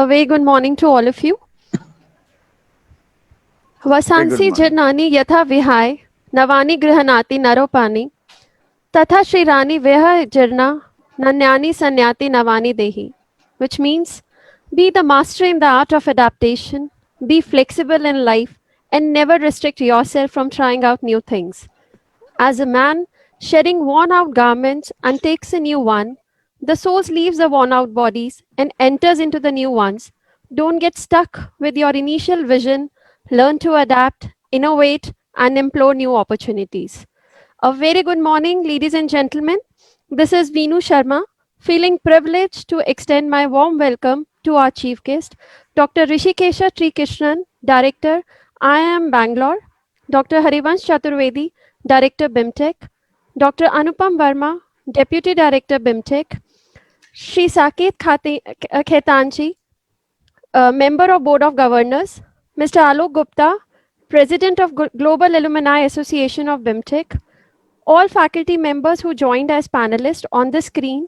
A very good morning to all of you. Very good वसांसी morning. जरनानी यथा विहाय नवानी गृहनाति नरोपानी तथा श्री रानी विह जरना नन्यानी सन्याति navani dehi, which means be the master in the art of adaptation, be flexible in life, and never restrict yourself from trying out new things. As a man shedding worn out garments and takes a new one, the soul leaves the worn out bodies and enters into the new ones. Don't get stuck with your initial vision, learn to adapt, innovate, and implore new opportunities. A very good morning, ladies and gentlemen. This is Veenu Sharma, feeling privileged to extend my warm welcome to our chief guest, Dr. Rishikesha Trikrishnan, Director, IIM Bangalore, Dr. Harivansh Chaturvedi, Director BIMTech, Dr. Anupam Verma, Deputy Director BIMTech, Shri Saket Khetanji, Member of Board of Governors, Mr. Alok Gupta, President of Global Alumni Association of BIMTech, all faculty members who joined as panelists on the screen,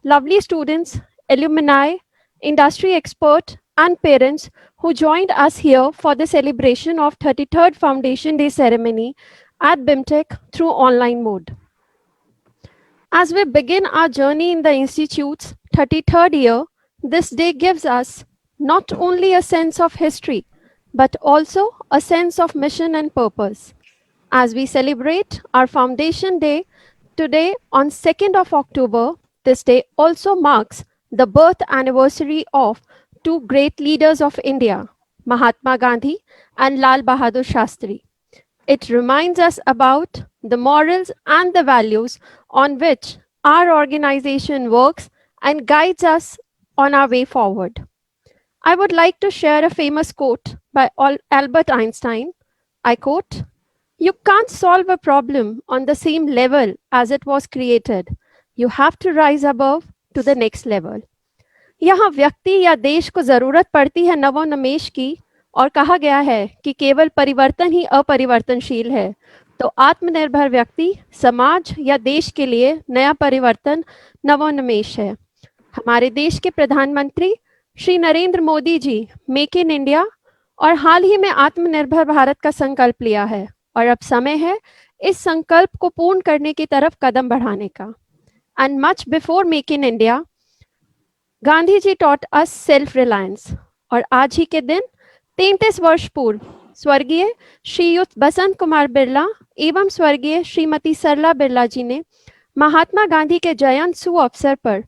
lovely students, alumni, industry expert, and parents who joined us here for the celebration of 33rd Foundation Day ceremony at BIMTech through online mode. As we begin our journey in the Institute's 33rd year, this day gives us not only a sense of history, but also a sense of mission and purpose. As we celebrate our Foundation Day today on 2nd of October, this day also marks the birth anniversary of two great leaders of India, Mahatma Gandhi and Lal Bahadur Shastri. It reminds us about the morals and the values on which our organization works and guides us on our way forward. I would like to share a famous quote by Albert Einstein. I quote, "You can't solve a problem on the same level as it was created. You have to rise above to the next level." यहाँ व्यक्ति या देश को जरूरत पड़ती है नवोन्मेष की और कहा गया है कि केवल परिवर्तन ही अपरिवर्तनशील है, तो आत्मनिर्भर व्यक्ति समाज या देश के लिए नया परिवर्तन नवोन्मेष है। हमारे देश के प्रधानमंत्री Shri Narendra Modi ji make in India और हाल ही में आत्मनिर्भर भारत का संकल्प लिया है और अब समय है इस संकल्प को पूर्ण करने की तरफ कदम बढ़ाने का। And much before make in India, Gandhi ji taught us self reliance और आज ही के दिन 33 वर्ष पूर्व स्वर्गीय श्रीयुत बसंत कुमार बिरला एवं स्वर्गीय श्रीमती सरला बिरला जी ने महात्मा गांधी के जयंत सुअवसर पर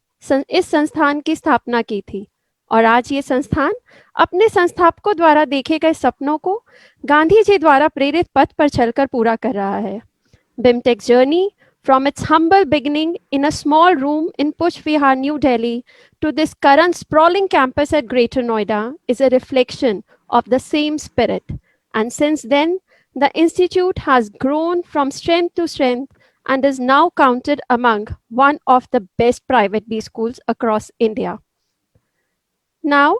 इस संस्थान की स्थापना की थी और आज ये संस्थान अपने संस्थापकों द्वारा देखे गए सपनों को गांधी जी द्वारा प्रेरित पथ पर चलकर पूरा कर रहा है। BIMTech's journey from its humble beginning in a small room in Push Vihar, New Delhi, to this current sprawling campus at Greater Noida is a reflection of the same spirit. And since then, the institute has grown from strength to strength and is now counted among one of the best private B schools across India. Now,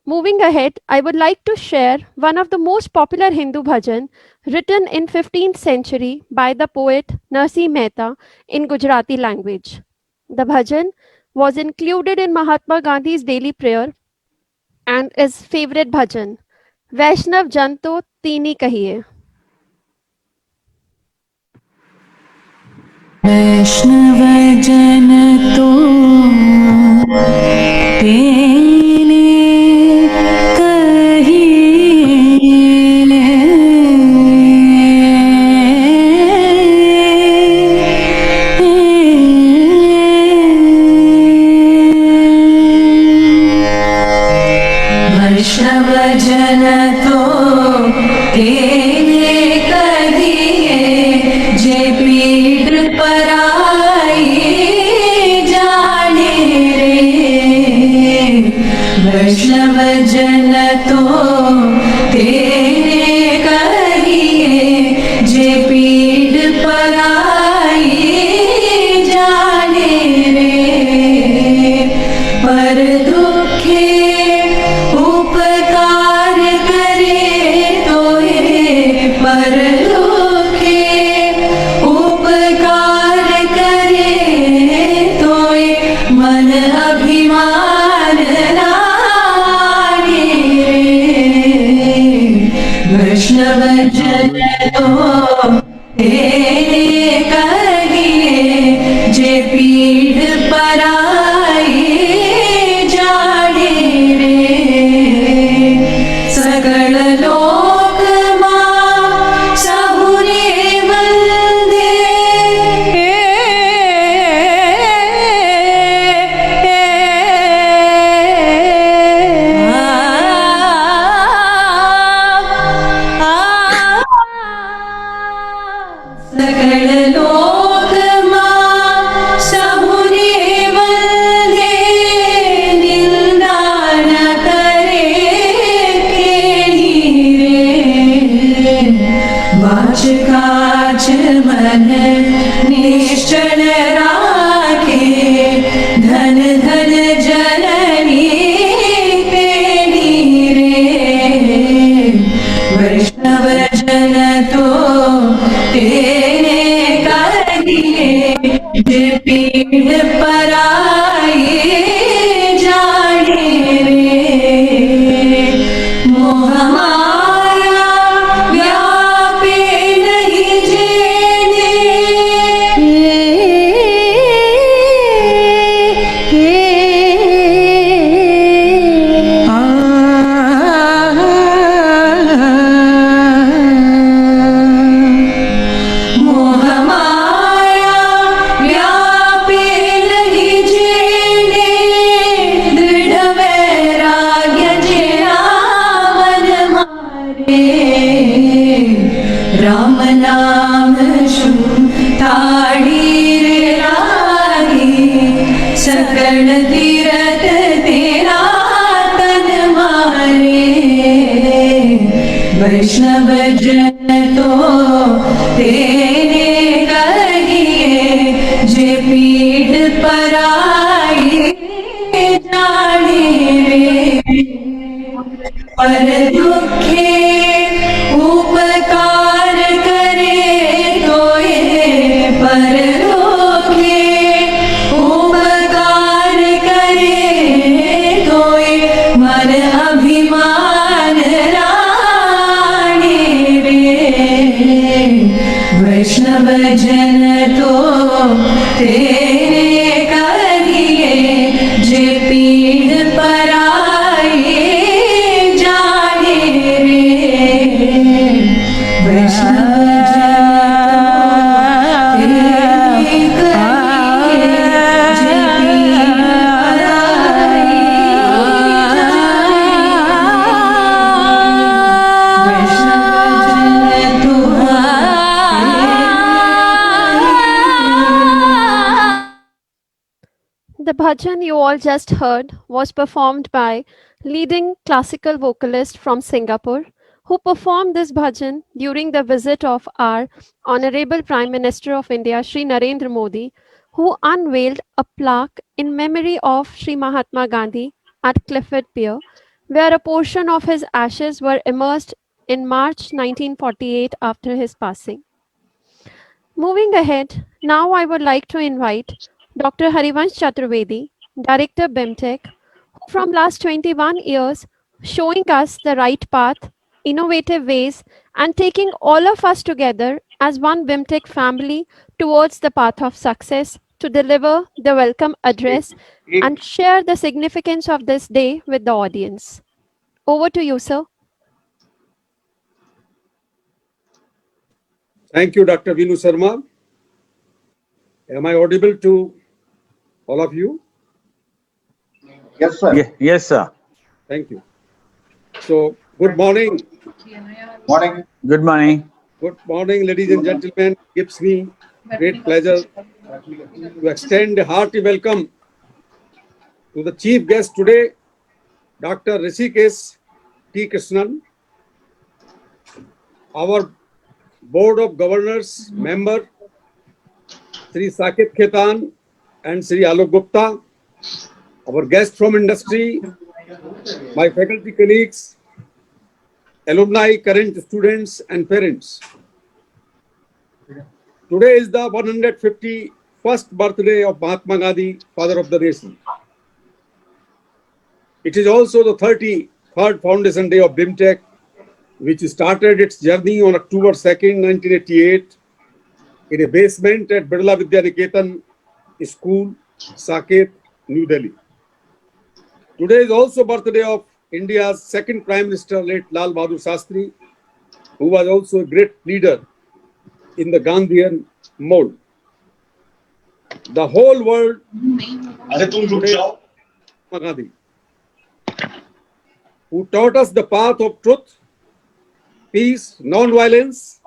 moving ahead, I would like to share one of the most popular Hindu bhajan written in 15th century by the poet Narsi Mehta in Gujarati language. The bhajan was included in Mahatma Gandhi's daily prayer and his favorite bhajan, Vaishnav Janto Tini Kahiye. वैष्णव जन तो तेने वैष्णव जन तो तेने कहिए जे पीड़ पराई जाने रे। वैष्णव जन तो तेने कहिए जे पीड़ पराई जाने रे। पर दुखे उपकार करे तोए, पर दुखे उपकार करे तोए मन अभिमान ना वैष्णव जन तो तेरे कहिए जे पीड़ पराई जाने रे सकल लोक मां सबुरे वंदे सकल लोक मां सबुरे वंदे निंदा न करे केली रे वाच काच मन निश्चल राखे धन धन जननी तेरी रे वैष्णव जन तो तेरे कहिए जे पीड़ पराई जाने रे मोह माया व्यापे नहीं जेने मोह माया व्यापे नहीं जेने दृढ़ वैराग्य जे आवन मारे राम नाम शु ताड़ी रे लागी सकल तीरथ तेरा तन मारे वैष्णव जन तो तेरे कहिए जे पीड़ पराई जाने रे पर दुखे उपकार करे तो ये पर दुखे उपकार करे तो ये मन अभिमान राणे रे वैष्णव जन तो तेरे कहिए जे पीड़ पराई जाने रे वैष्णव जन तो तेरे The bhajan you all just heard was performed by leading classical vocalist from Singapore who performed this bhajan during the visit of our Honorable Prime Minister of India, Shri Narendra Modi, who unveiled a plaque in memory of Shri Mahatma Gandhi at Clifford Pier, where a portion of his ashes were immersed in March 1948 after his passing. Moving ahead, now I would like to invite Dr. Harivansh Chaturvedi, Director BIMTech, who from last 21 years showing us the right path, innovative ways, and taking all of us together as one BIMTech family towards the path of success to deliver the welcome address and share the significance of this day with the audience. Over to you, sir. Thank you, Dr. Vinu Sharma. Am I audible to all of you? Yes, sir. Yes, sir. Thank you. So, good morning. Morning. Good morning. Good morning, ladies and gentlemen. It gives me great pleasure to extend a hearty welcome to the chief guest today, Dr. Rishikesh T. Krishnan, our Board of Governors member, Sri Saket Khetan and Sri Alok Gupta, our guests from industry, my faculty colleagues, alumni, current students and parents. Today is the 151st birthday of Mahatma Gandhi, father of the nation. It is also the 33rd foundation day of BIMTech, which started its journey on October 2nd, 1988, in a basement at Birla Vidya Niketan School, Saket, New Delhi. Today is also birthday of India's second Prime Minister, late Lal Bahadur Shastri, who was also a great leader in the Gandhian mold. The whole world today, Mahatma Gandhi, who taught us the path of truth, peace, non-violence,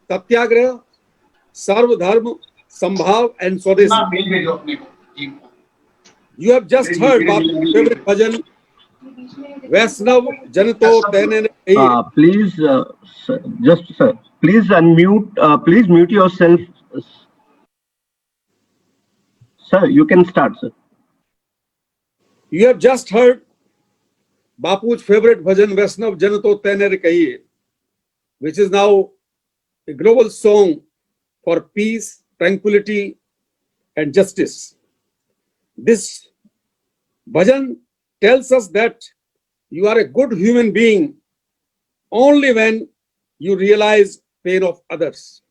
satyagraha, sarva dharma, sambhav and swadeshi. You have just heard Bapu's favorite bhajan, Vaishnav Janato Tene. Please, sir, please unmute, please mute yourself. Sir, you can start, sir. You have just heard Bapu's favorite bhajan, Vaishnav Janato Tene Kahiye, which is now a global song for peace, tranquility, and justice. This bhajan tells us that you are a good human being only when you realize pain of others.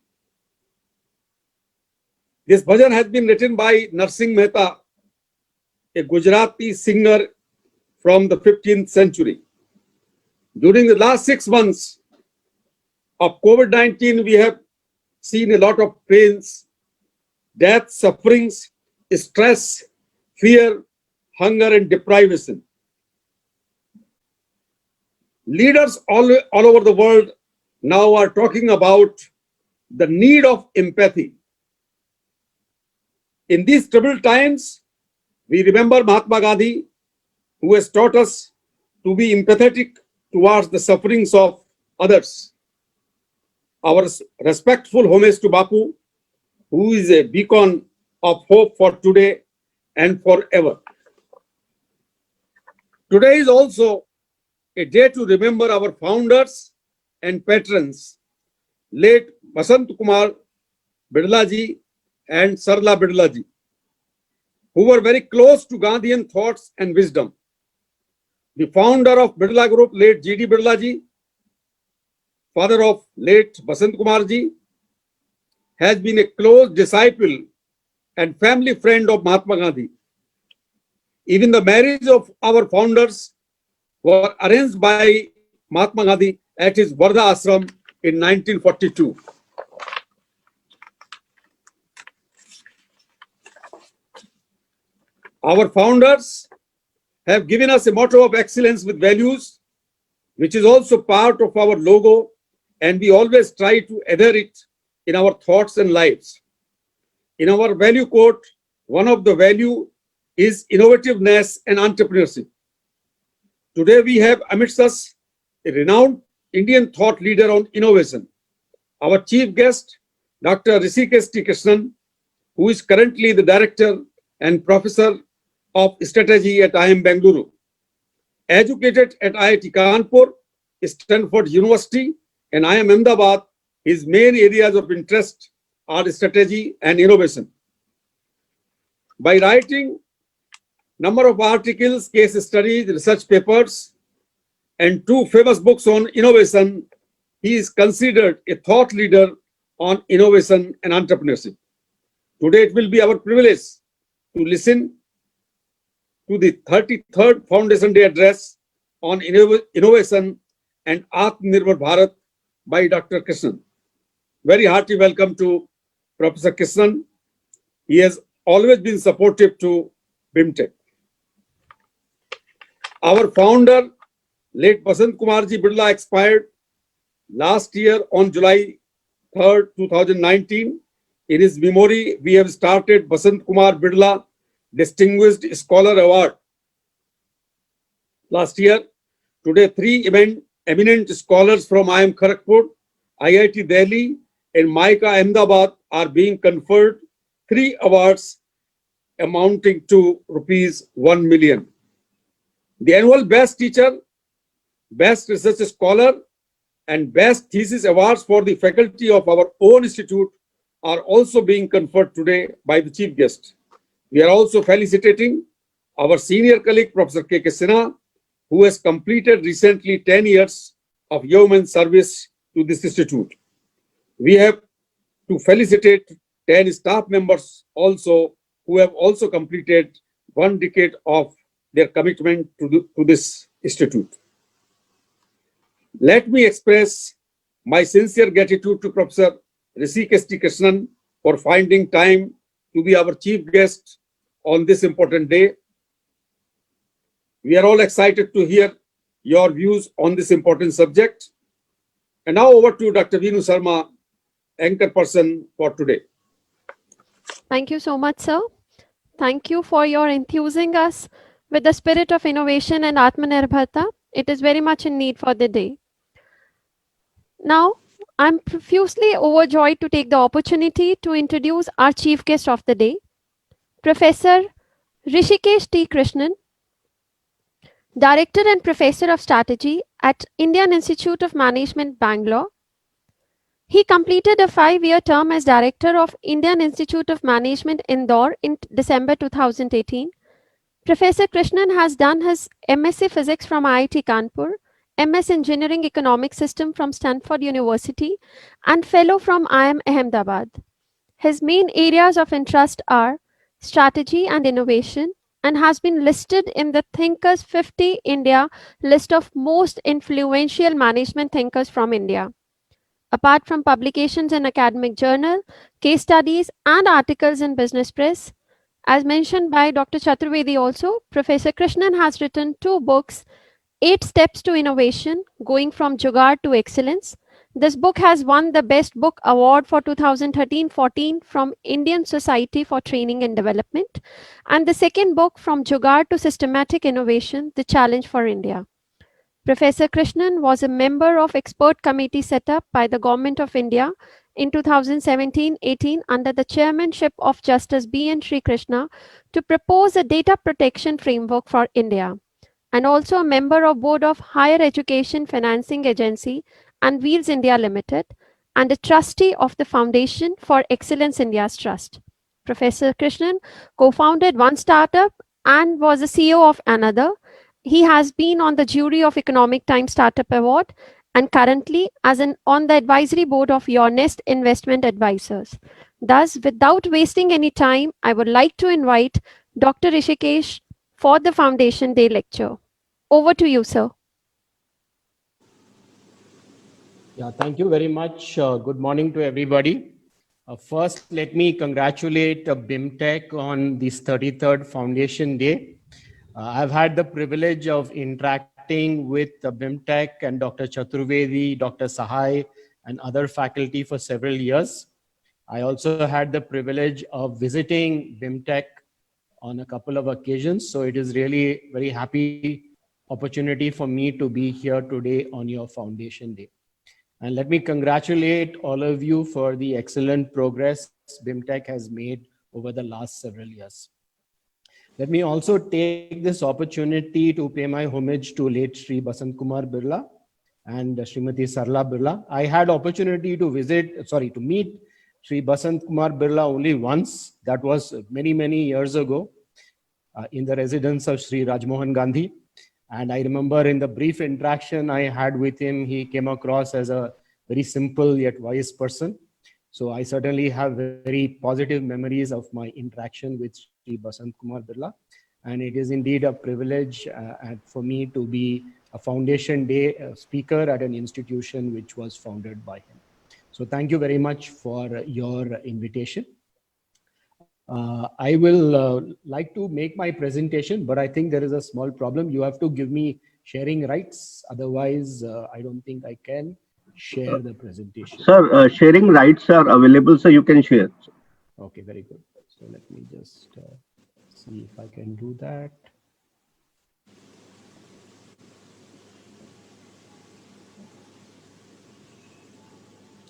This bhajan has been written by Narsingh Mehta, a Gujarati singer from the 15th century. During the last 6 months of COVID-19, we have seen a lot of pains, death, sufferings, stress, fear, hunger, and deprivation. Leaders all over the world now are talking about the need of empathy. In these troubled times, we remember Mahatma Gandhi, who has taught us to be empathetic towards the sufferings of others. Our respectful homage to Bapu, who is a beacon of hope for today and forever. Today is also a day to remember our founders and patrons, late Basant Kumar Birla ji and Sarla Birla ji, who were very close to Gandhian thoughts and wisdom. The founder of Birla Group, late G.D. Birla ji, father of late Basant Kumar ji, has been a close disciple and family friend of Mahatma Gandhi. Even the marriage of our founders were arranged by Mahatma Gandhi at his Wardha Ashram in 1942. Our founders have given us a motto of excellence with values, which is also part of our logo, and we always try to adhere it in our thoughts and lives. In our value quote, one of the value is innovativeness and entrepreneurship. Today we have amidst us a renowned Indian thought leader on innovation. Our chief guest, Dr. Hrishikesh T. Krishnan, who is currently the director and professor of strategy at IIM Bengaluru. Educated at IIT Kanpur, Stanford University, and IIM Ahmedabad, his main areas of interest are strategy and innovation. By writing number of articles, case studies, research papers, and 2 famous books on innovation, he is considered a thought leader on innovation and entrepreneurship. Today it will be our privilege to listen to the 33rd Foundation Day address on innovation and Atmanirbhar Bharat by Dr. Krishnan. Very hearty welcome to Professor Krishnan. He has always been supportive to BIMTech. Our founder, late Basant Kumar ji Birla, expired last year on July 3rd, 2019. In his memory, we have started Basant Kumar Birla Distinguished Scholar Award last year. Today, 3 eminent scholars from IIM Kharagpur, IIT Delhi, and MICA Ahmedabad are being conferred 3 awards amounting to ₹1 million. The annual Best Teacher, Best Research Scholar, and Best Thesis Awards for the faculty of our own institute are also being conferred today by the chief guest. We are also felicitating our senior colleague, Professor K.K. Sinha, who has completed recently 10 years of yeoman service to this institute. We have to felicitate 10 staff members also who have also completed 1 decade of their commitment to this institute. Let me express my sincere gratitude to Professor Hrishikesh T. Krishnan for finding time to be our chief guest on this important day. We are all excited to hear your views on this important subject. And now over to Dr. Vinu Sarma, anchor person for today. Thank you so much, sir. Thank you for your enthusing us with the spirit of innovation and Atmanirbharta. It is very much in need for the day. Now, I'm profusely overjoyed to take the opportunity to introduce our chief guest of the day, Professor Hrishikesh T. Krishnan, Director and Professor of Strategy at Indian Institute of Management, Bangalore. He completed a 5-year term as Director of Indian Institute of Management, Indore in December 2018. Professor Krishnan has done his MSc Physics from IIT Kanpur, MS Engineering Economic System from Stanford University, and Fellow from IIM Ahmedabad. His main areas of interest are strategy and innovation, and has been listed in the Thinkers 50 India list of most influential management thinkers from India. Apart from publications in academic journal, case studies, and articles in business press, as mentioned by Dr. Chaturvedi also, Professor Krishnan has written 2 books, 8 Steps to Innovation, Going from Jugaad to Excellence. This book has won the Best Book Award for 2013-14 from Indian Society for Training and Development, and the second book, From Jugaad to Systematic Innovation, The Challenge for India. Professor Krishnan was a member of expert committee set up by the Government of India in 2017-18 under the chairmanship of Justice B.N. Sri Krishna to propose a data protection framework for India, and also a member of board of Higher Education Financing Agency and Wheels India Limited, and a trustee of the Foundation for Excellence India's Trust. Professor Krishnan co-founded one startup and was the CEO of another. He has been on the jury of Economic Times Startup Award and currently on the advisory board of Your Nest Investment Advisors. Thus, without wasting any time, I would like to invite Dr. Hrishikesh for the Foundation Day lecture. Over to you, sir. Yeah, thank you very much. Good morning to everybody. First, let me congratulate BIMTech on this 33rd Foundation Day. I've had the privilege of interacting with BIMTech and Dr. Chaturvedi, Dr. Sahai, and other faculty for several years. I also had the privilege of visiting BIMTech on a couple of occasions. So it is really very happy opportunity for me to be here today on your Foundation Day. And let me congratulate all of you for the excellent progress BIMTech has made over the last several years. Let me also take this opportunity to pay my homage to late Sri Basant Kumar Birla and Srimati Sarla Birla. I had opportunity to meet Sri Basant Kumar Birla only once. That was many, many years ago in the residence of Sri Rajmohan Gandhi. And I remember in the brief interaction I had with him, he came across as a very simple yet wise person. So I certainly have very positive memories of my interaction with Sri Basant Kumar Birla. And it is indeed a privilege for me to be a Foundation Day speaker at an institution which was founded by him. So thank you very much for your invitation. I will like to make my presentation, but I think there is a small problem. You have to give me sharing rights. Otherwise, I don't think I can share the presentation. Sir, sharing rights are available, so you can share. Okay, very good. So let me just see if I can do that.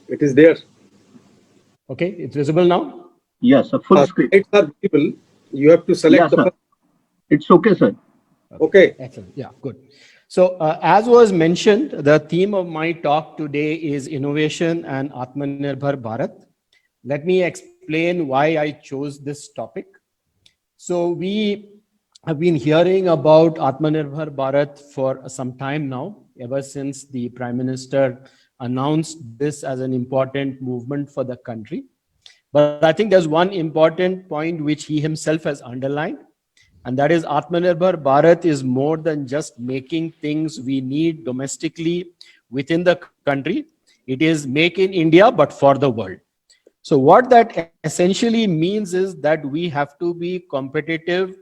It is there. Okay, it's visible now? Yes, a full screen. It's are visible. You have to select the. It's okay, sir. Okay. Excellent. Yeah, good. So as was mentioned, the theme of my talk today is innovation and Atmanirbhar Bharat. Let me explain why I chose this topic. So we I've been hearing about Atmanirbhar Bharat for some time now, ever since the Prime Minister announced this as an important movement for the country. But I think there's one important point which he himself has underlined, and that is Atmanirbhar Bharat is more than just making things we need domestically within the country. It is make in India, but for the world. So what that essentially means is that we have to be competitive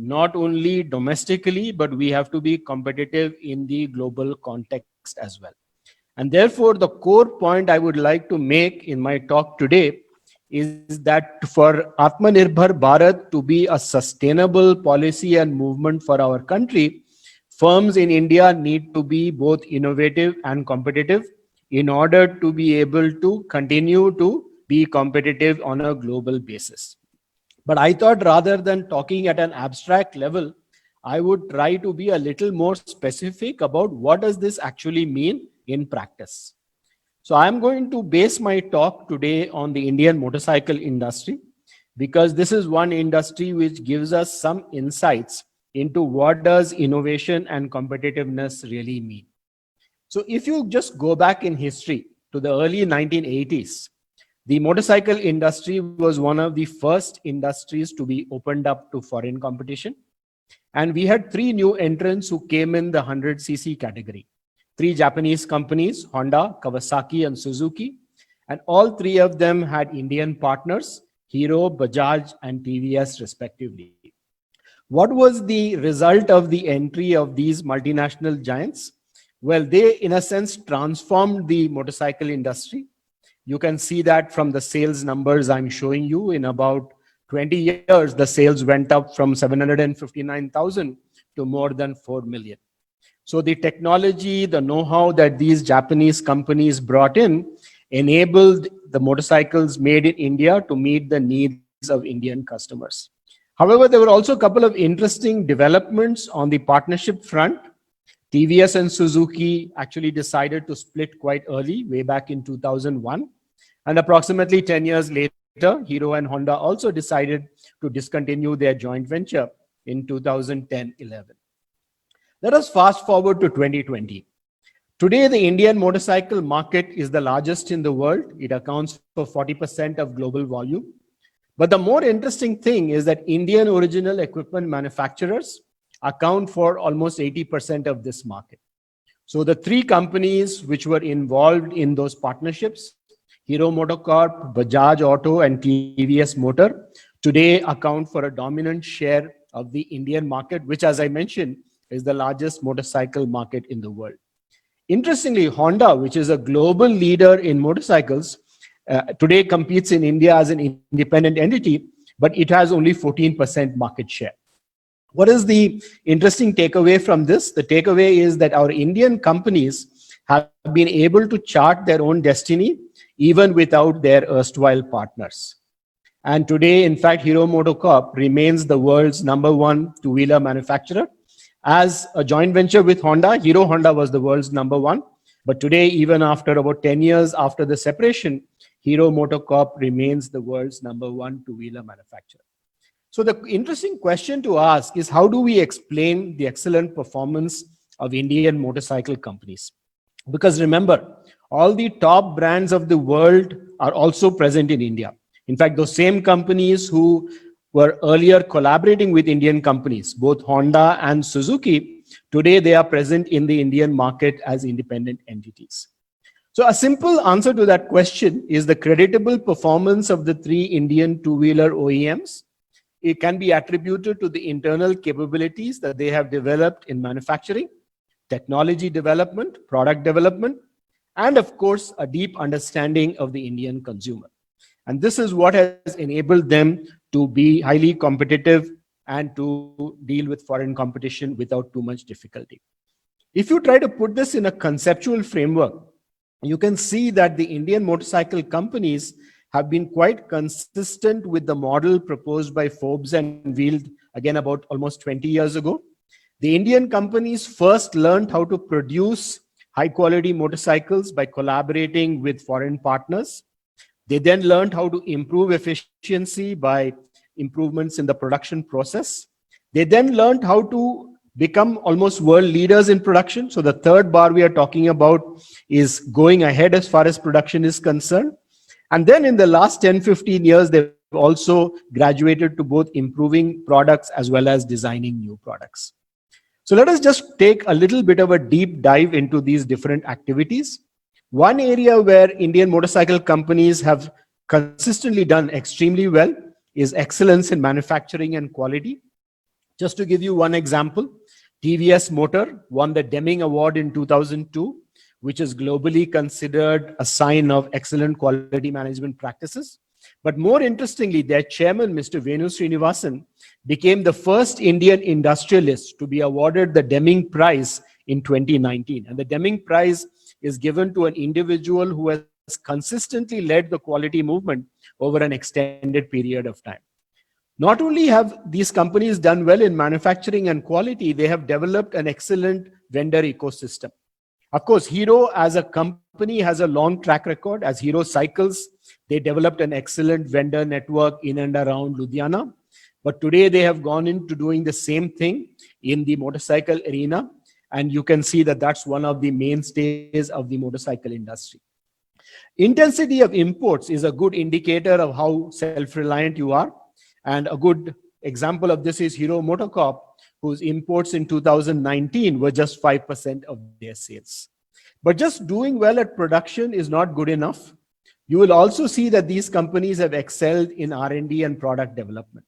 not only domestically, but we have to be competitive in the global context as well. And therefore, the core point I would like to make in my talk today is that for Atmanirbhar Bharat to be a sustainable policy and movement for our country, firms in India need to be both innovative and competitive in order to be able to continue to be competitive on a global basis. But I thought rather than talking at an abstract level, I would try to be a little more specific about what does this actually mean in practice. So I'm going to base my talk today on the Indian motorcycle industry, because this is one industry which gives us some insights into what does innovation and competitiveness really mean. So if you just go back in history to the early 1980s, the motorcycle industry was one of the first industries to be opened up to foreign competition. And we had three new entrants who came in the 100cc category. Three Japanese companies, Honda, Kawasaki, and Suzuki. And all three of them had Indian partners, Hero, Bajaj, and TVS respectively. What was the result of the entry of these multinational giants? Well, they, in a sense, transformed the motorcycle industry. You can see that from the sales numbers I'm showing you. In about 20 years, the sales went up from 759,000 to more than 4 million. So the technology, the know-how that these Japanese companies brought in enabled the motorcycles made in India to meet the needs of Indian customers. However, there were also a couple of interesting developments on the partnership front. TVS and Suzuki actually decided to split quite early, way back in 2001. And approximately 10 years later, Hero and Honda also decided to discontinue their joint venture in 2010-11. Let us fast forward to 2020. Today, the Indian motorcycle market is the largest in the world. It accounts for 40% of global volume. But the more interesting thing is that Indian original equipment manufacturers account for almost 80% of this market. So the three companies which were involved in those partnerships, Hero MotoCorp, Bajaj Auto, and TVS Motor, today account for a dominant share of the Indian market, which, as I mentioned, is the largest motorcycle market in the world. Interestingly, Honda, which is a global leader in motorcycles, today competes in India as an independent entity, but it has only 14% market share. What is the interesting takeaway from this? The takeaway is that our Indian companies have been able to chart their own destiny even without their erstwhile partners. And today, in fact, Hero MotoCorp remains the world's #1 two-wheeler manufacturer. As a joint venture with Honda, Hero Honda was the world's #1. But today, even after about 10 years after the separation, Hero MotoCorp remains the world's #1 two-wheeler manufacturer. So the interesting question to ask is, how do we explain the excellent performance of Indian motorcycle companies? Because remember, all the top brands of the world are also present in India. In fact, those same companies who were earlier collaborating with Indian companies, both Honda and Suzuki, today they are present in the Indian market as independent entities. So a simple answer to that question is the creditable performance of the three Indian two-wheeler OEMs. It can be attributed to the internal capabilities that they have developed in manufacturing, technology development, product development, and of course, a deep understanding of the Indian consumer. And this is what has enabled them to be highly competitive and to deal with foreign competition without too much difficulty. If you try to put this in a conceptual framework, you can see that the Indian motorcycle companies have been quite consistent with the model proposed by Forbes and Wield, again, about almost 20 years ago. The Indian companies first learned how to produce high-quality motorcycles by collaborating with foreign partners. They then learned how to improve efficiency by improvements in the production process. They then learned how to become almost world leaders in production. So the third bar we are talking about is going ahead as far as production is concerned. And then in the last 10, 15 years, they've also graduated to both improving products as well as designing new products. So let us just take a little bit of a deep dive into these different activities. One area where Indian motorcycle companies have consistently done extremely well is excellence in manufacturing and quality. Just to give you one example, TVS Motor won the Deming Award in 2002, which is globally considered a sign of excellent quality management practices. But more interestingly, their chairman, Mr. Venu Srinivasan, became the first Indian industrialist to be awarded the Deming Prize in 2019. And the Deming Prize is given to an individual who has consistently led the quality movement over an extended period of time. Not only have these companies done well in manufacturing and quality, they have developed an excellent vendor ecosystem. Of course, Hero as a company has a long track record. As Hero Cycles, they developed an excellent vendor network in and around Ludhiana. But today they have gone into doing the same thing in the motorcycle arena. And you can see that that's one of the mainstays of the motorcycle industry. Intensity of imports is a good indicator of how self-reliant you are. And a good example of this is Hero MotoCorp, whose imports in 2019 were just 5% of their sales. But just doing well at production is not good enough. You will also see that these companies have excelled in R&D and product development.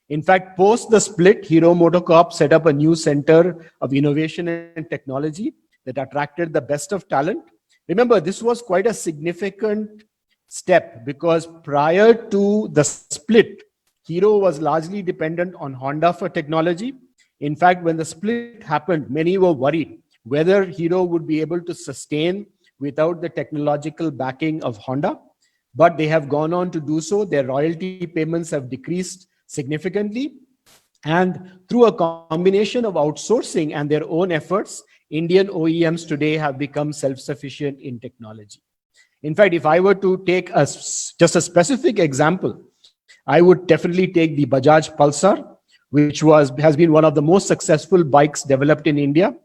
In fact, post the split, Hero MotoCorp set up a new center of innovation and technology that attracted the best of talent. Remember, this was quite a significant step because prior to the split, Hero was largely dependent on Honda for technology. In fact, when the split happened, many were worried whether Hero would be able to sustain without the technological backing of Honda. But they have gone on to do so. Their royalty payments have decreased significantly. And through a combination of outsourcing and their own efforts, Indian OEMs today have become self-sufficient in technology. In fact, if I were to take just a specific example, I would definitely take the Bajaj Pulsar, which has been one of the most successful bikes developed in India.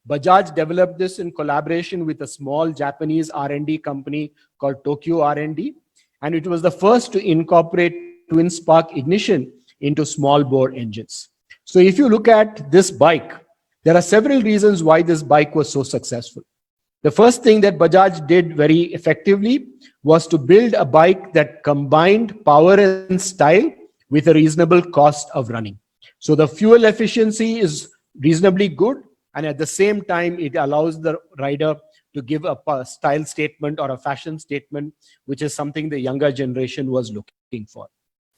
Bajaj developed this in collaboration with a small Japanese R&D company called Tokyo R&D, and it was the first to incorporate twin spark ignition into small bore engines. So if you look at this bike, there are several reasons why this bike was so successful. The first thing that Bajaj did very effectively was to build a bike that combined power and style with a reasonable cost of running. So the fuel efficiency is reasonably good, and at the same time, it allows the rider to give a style statement or a fashion statement, which is something the younger generation was looking for.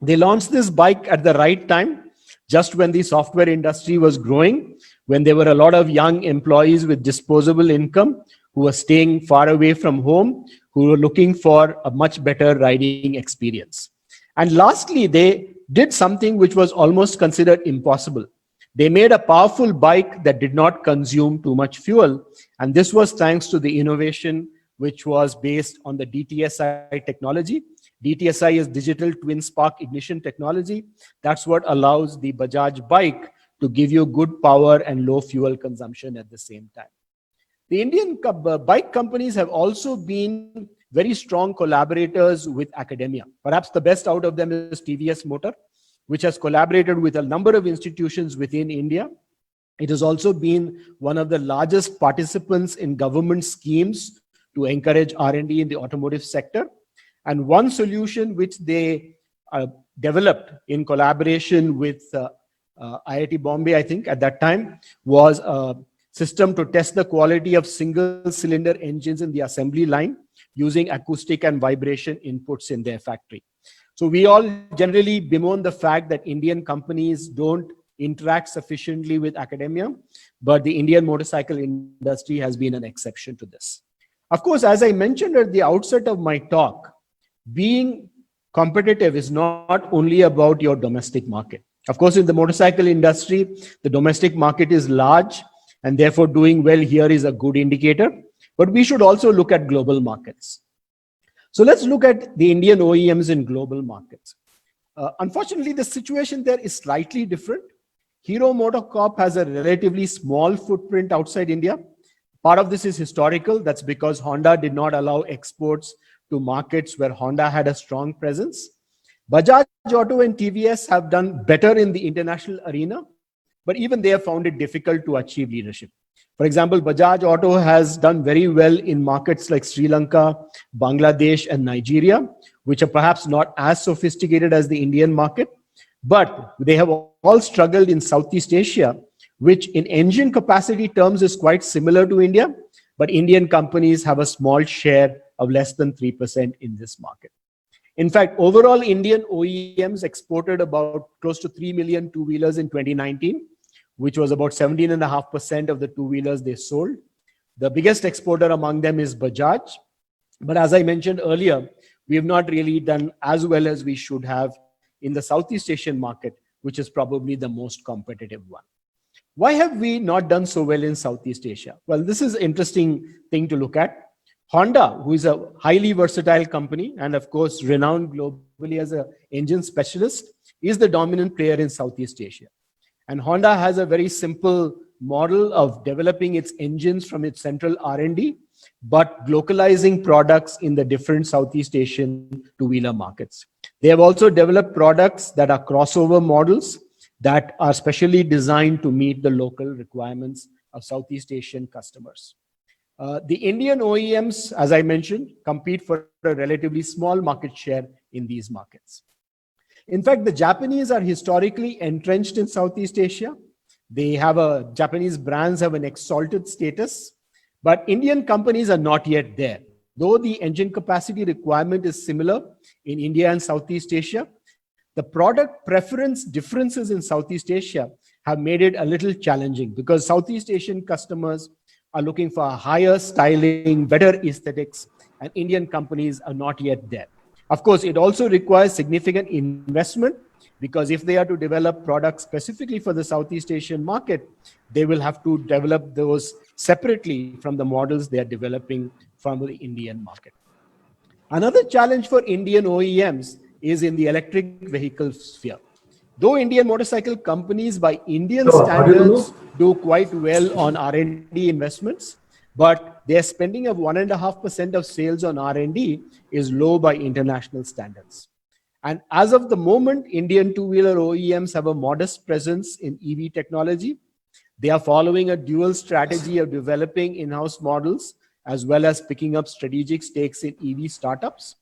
They launched this bike at the right time, just when the software industry was growing, when there were a lot of young employees with disposable income who were staying far away from home, who were looking for a much better riding experience. And lastly, they did something which was almost considered impossible. They made a powerful bike that did not consume too much fuel. And this was thanks to the innovation which was based on the DTSI technology. DTSI is digital twin spark ignition technology. That's what allows the Bajaj bike to give you good power and low fuel consumption at the same time. The Indian bike companies have also been very strong collaborators with academia. Perhaps the best out of them is TVS Motor, which has collaborated with a number of institutions within India. It has also been one of the largest participants in government schemes to encourage R&D in the automotive sector. And one solution which they developed in collaboration with IIT Bombay, I think at that time, was a system to test the quality of single-cylinder engines in the assembly line using acoustic and vibration inputs in their factory. So we all generally bemoan the fact that Indian companies don't interact sufficiently with academia, but the Indian motorcycle industry has been an exception to this. Of course, as I mentioned at the outset of my talk, being competitive is not only about your domestic market. Of course, in the motorcycle industry, the domestic market is large, and therefore doing well here is a good indicator. But we should also look at global markets. So let's look at the Indian OEMs in global markets. Unfortunately, the situation there is slightly different. Hero MotoCorp has a relatively small footprint outside India. Part of this is historical. That's because Honda did not allow exports to markets where Honda had a strong presence. Bajaj Auto and TVS have done better in the international arena, but even they have found it difficult to achieve leadership. For example, Bajaj Auto has done very well in markets like Sri Lanka, Bangladesh, and Nigeria, which are perhaps not as sophisticated as the Indian market, but they have all struggled in Southeast Asia, which in engine capacity terms is quite similar to India, but Indian companies have a small share of less than 3% in this market. In fact, overall Indian OEMs exported about close to 3 million two-wheelers in 2019, which was about 17.5% of the two-wheelers they sold. The biggest exporter among them is Bajaj. But as I mentioned earlier, we have not really done as well as we should have in the Southeast Asian market, which is probably the most competitive one. Why have we not done so well in Southeast Asia? Well, this is an interesting thing to look at. Honda, who is a highly versatile company and of course renowned globally as an engine specialist, is the dominant player in Southeast Asia. And Honda has a very simple model of developing its engines from its central R&D, but localizing products in the different Southeast Asian two-wheeler markets. They have also developed products that are crossover models that are specially designed to meet the local requirements of Southeast Asian customers. The Indian OEMs, as I mentioned, compete for a relatively small market share in these markets. In fact, the Japanese are historically entrenched in Southeast Asia. Japanese brands have an exalted status, but Indian companies are not yet there. Though the engine capacity requirement is similar in India and Southeast Asia, the product preference differences in Southeast Asia have made it a little challenging because Southeast Asian customers are looking for higher styling, better aesthetics, and Indian companies are not yet there. Of course, it also requires significant investment because if they are to develop products specifically for the Southeast Asian market, they will have to develop those separately from the models they are developing from the Indian market. Another challenge for Indian OEMs is in the electric vehicle sphere. Though Indian motorcycle companies by Indian standards do quite well on R&D investments, but their spending of 1.5% of sales on R&D is low by international standards. And as of the moment, Indian two-wheeler OEMs have a modest presence in EV technology. They are following a dual strategy of developing in-house models as well as picking up strategic stakes in EV startups.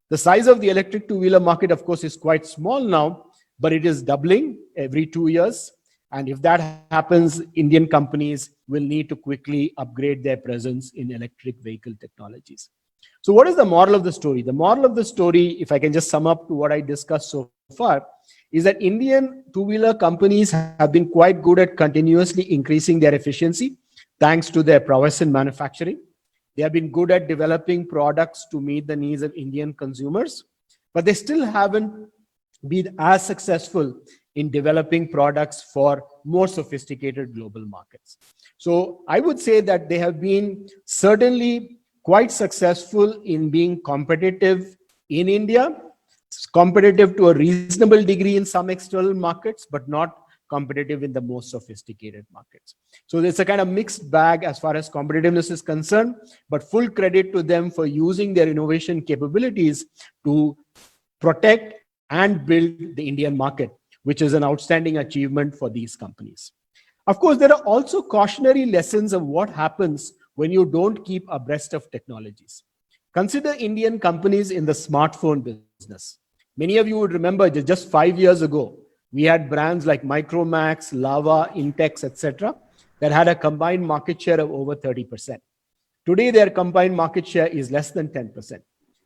The size of the electric two-wheeler market, of course, is quite small now, but it is doubling every 2 years. And if that happens, Indian companies will need to quickly upgrade their presence in electric vehicle technologies. So what is the moral of the story? The moral of the story, if I can just sum up to what I discussed so far, is that Indian two-wheeler companies have been quite good at continuously increasing their efficiency thanks to their prowess in manufacturing. They have been good at developing products to meet the needs of Indian consumers, but they still haven't been as successful in developing products for more sophisticated global markets. So I would say that they have been certainly quite successful in being competitive in India, competitive to a reasonable degree in some external markets, but not competitive in the most sophisticated markets. So it's a kind of mixed bag as far as competitiveness is concerned, but full credit to them for using their innovation capabilities to protect and build the Indian market, which is an outstanding achievement for these companies. Of course, there are also cautionary lessons of what happens when you don't keep abreast of technologies. Consider Indian companies in the smartphone business. Many of you would remember that just 5 years ago, we had brands like Micromax, Lava, Intex, etc., that had a combined market share of over 30%. Today, their combined market share is less than 10%.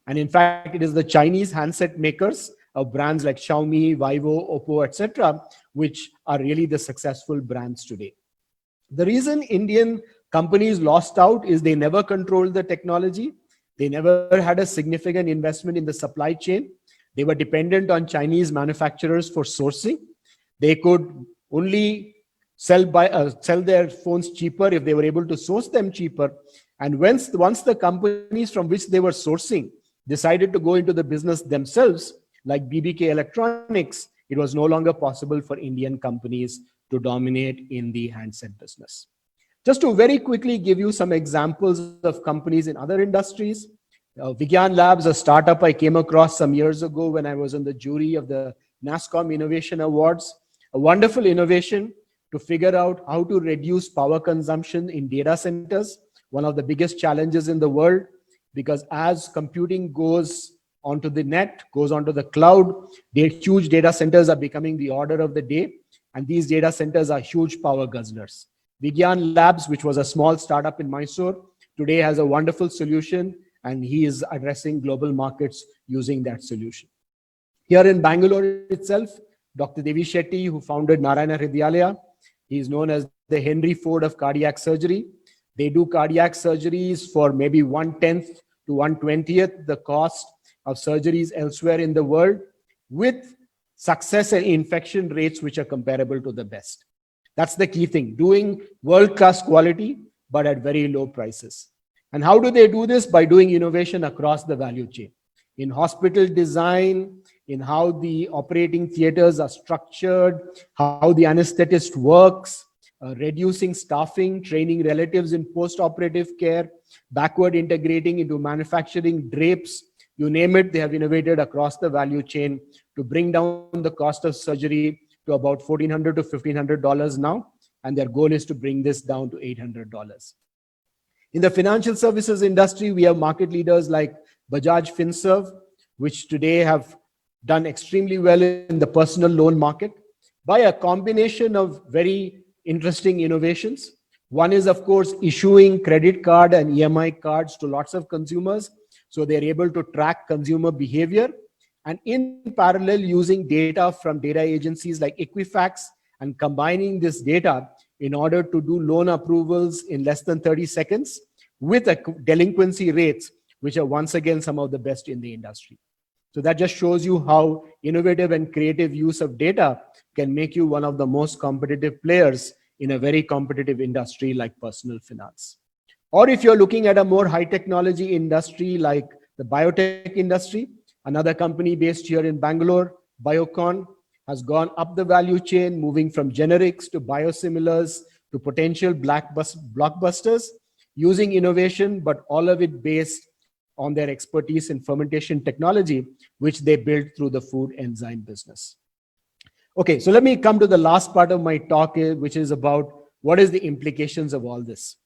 And in fact, it is the Chinese handset makers of brands like Xiaomi, Vivo, Oppo, etc., which are really the successful brands today. The reason Indian companies lost out is they never controlled the technology. They never had a significant investment in the supply chain. They were dependent on Chinese manufacturers for sourcing. They could only sell their phones cheaper if they were able to source them cheaper. And once the companies from which they were sourcing decided to go into the business themselves, like BBK Electronics, it was no longer possible for Indian companies to dominate in the handset business. Just to very quickly give you some examples of companies in other industries. Vigyan Labs, a startup I came across some years ago when I was on the jury of the NASSCOM Innovation Awards. A wonderful innovation to figure out how to reduce power consumption in data centers, one of the biggest challenges in the world, because as computing goes onto the net, goes onto the cloud, huge data centers are becoming the order of the day, and these data centers are huge power guzzlers. Vigyan Labs, which was a small startup in Mysore, today has a wonderful solution, and he is addressing global markets using that solution. Here in Bangalore itself, Dr. Devi Shetty, who founded Narayana Hridyalaya, he is known as the Henry Ford of cardiac surgery. They do cardiac surgeries for maybe 1/10 to 1/20th the cost of surgeries elsewhere in the world, with success and infection rates which are comparable to the best. That's the key thing, doing world-class quality, but at very low prices. And how do they do this? By doing innovation across the value chain. In hospital design, in how the operating theaters are structured, how the anesthetist works, reducing staffing, training relatives in post-operative care, backward integrating into manufacturing drapes, you name it, they have innovated across the value chain to bring down the cost of surgery to about $1,400 to $1,500 now, and their goal is to bring this down to $800. In the financial services industry, we have market leaders like Bajaj Finserv, which today have done extremely well in the personal loan market by a combination of very interesting innovations. One is, of course, issuing credit card and EMI cards to lots of consumers, so they're able to track consumer behavior, and in parallel using data from data agencies like Equifax and combining this data in order to do loan approvals in less than 30 seconds with delinquency rates, which are once again some of the best in the industry. So that just shows you how innovative and creative use of data can make you one of the most competitive players in a very competitive industry like personal finance. Or if you're looking at a more high technology industry like the biotech industry, another company based here in Bangalore, Biocon, has gone up the value chain, moving from generics to biosimilars to potential blockbusters, using innovation, but all of it based on their expertise in fermentation technology, which they built through the food enzyme business. Okay, so let me come to the last part of my talk, which is about what is the implications of all this.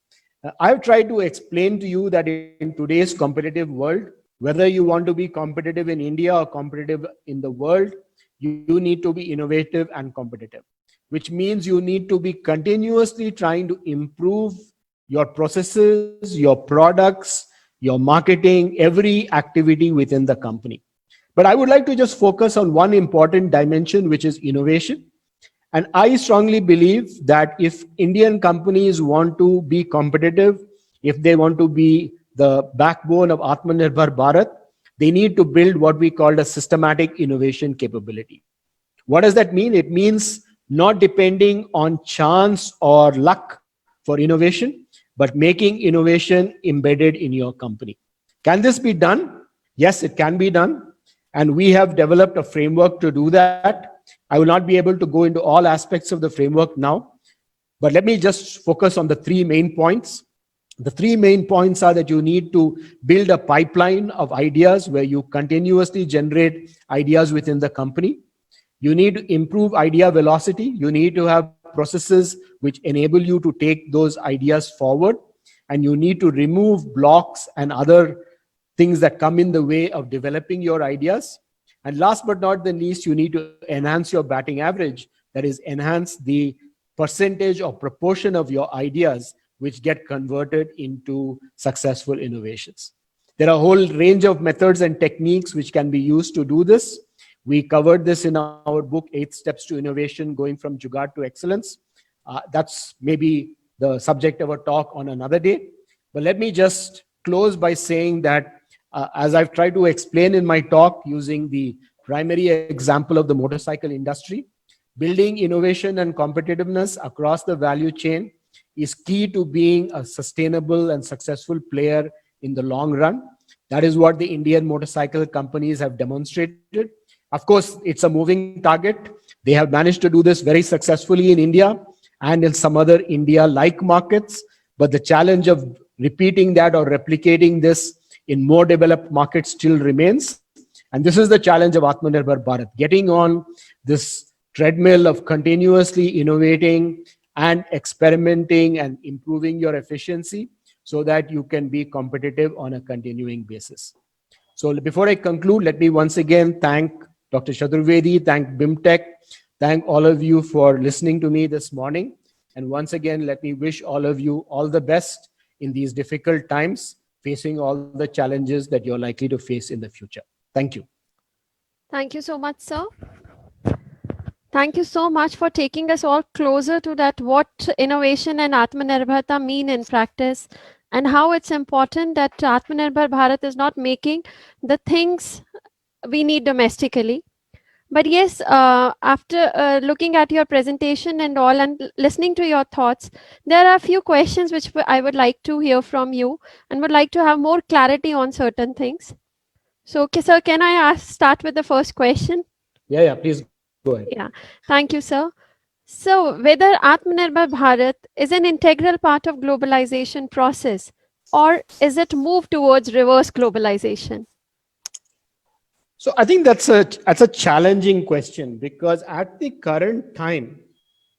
I've tried to explain to you that in today's competitive world, whether you want to be competitive in India or competitive in the world, you need to be innovative and competitive, which means you need to be continuously trying to improve your processes, your products, your marketing, every activity within the company. But I would like to just focus on one important dimension, which is innovation. And I strongly believe that if Indian companies want to be competitive, if they want to be the backbone of Atmanirbhar Bharat, they need to build what we call a systematic innovation capability. What does that mean? It means not depending on chance or luck for innovation, but making innovation embedded in your company. Can this be done? Yes, it can be done. And we have developed a framework to do that. I will not be able to go into all aspects of the framework now, but let me just focus on the three main points. The three main points are that you need to build a pipeline of ideas where you continuously generate ideas within the company. You need to improve idea velocity. You need to have processes which enable you to take those ideas forward. And you need to remove blocks and other things that come in the way of developing your ideas. And last but not the least, you need to enhance your batting average. That is, enhance the percentage or proportion of your ideas which get converted into successful innovations. There are a whole range of methods and techniques which can be used to do this. We covered this in our book, 8 Steps to Innovation, Going from Jugaad to Excellence. That's maybe the subject of a talk on another day. But let me just close by saying that as I've tried to explain in my talk using the primary example of the motorcycle industry, building innovation and competitiveness across the value chain is key to being a sustainable and successful player in the long run. That is what the Indian motorcycle companies have demonstrated. Of course, it's a moving target. They have managed to do this very successfully in India and in some other India-like markets. But the challenge of repeating that or replicating this in more developed markets still remains. And this is the challenge of Atmanirbhar Bharat, getting on this treadmill of continuously innovating and experimenting and improving your efficiency so that you can be competitive on a continuing basis. So before I conclude, let me once again thank Dr. Chaturvedi, thank BIMTech, thank all of you for listening to me this morning. And once again, let me wish all of you all the best in these difficult times, facing all the challenges that you're likely to face in the future. Thank you. Thank you so much, sir. Thank you so much for taking us all closer to that what innovation and Atmanirbharta mean in practice, and how it's important that Atmanirbhar Bharat is not making the things we need domestically. But yes, after looking at your presentation and all and listening to your thoughts, there are a few questions which I would like to hear from you and would like to have more clarity on certain things. So, sir, can I start with the first question? Yeah, please go ahead. Yeah, thank you, sir. So, whether Atmanirbhar Bharat is an integral part of globalization process, or is it move towards reverse globalization? So I think that's a challenging question, because at the current time,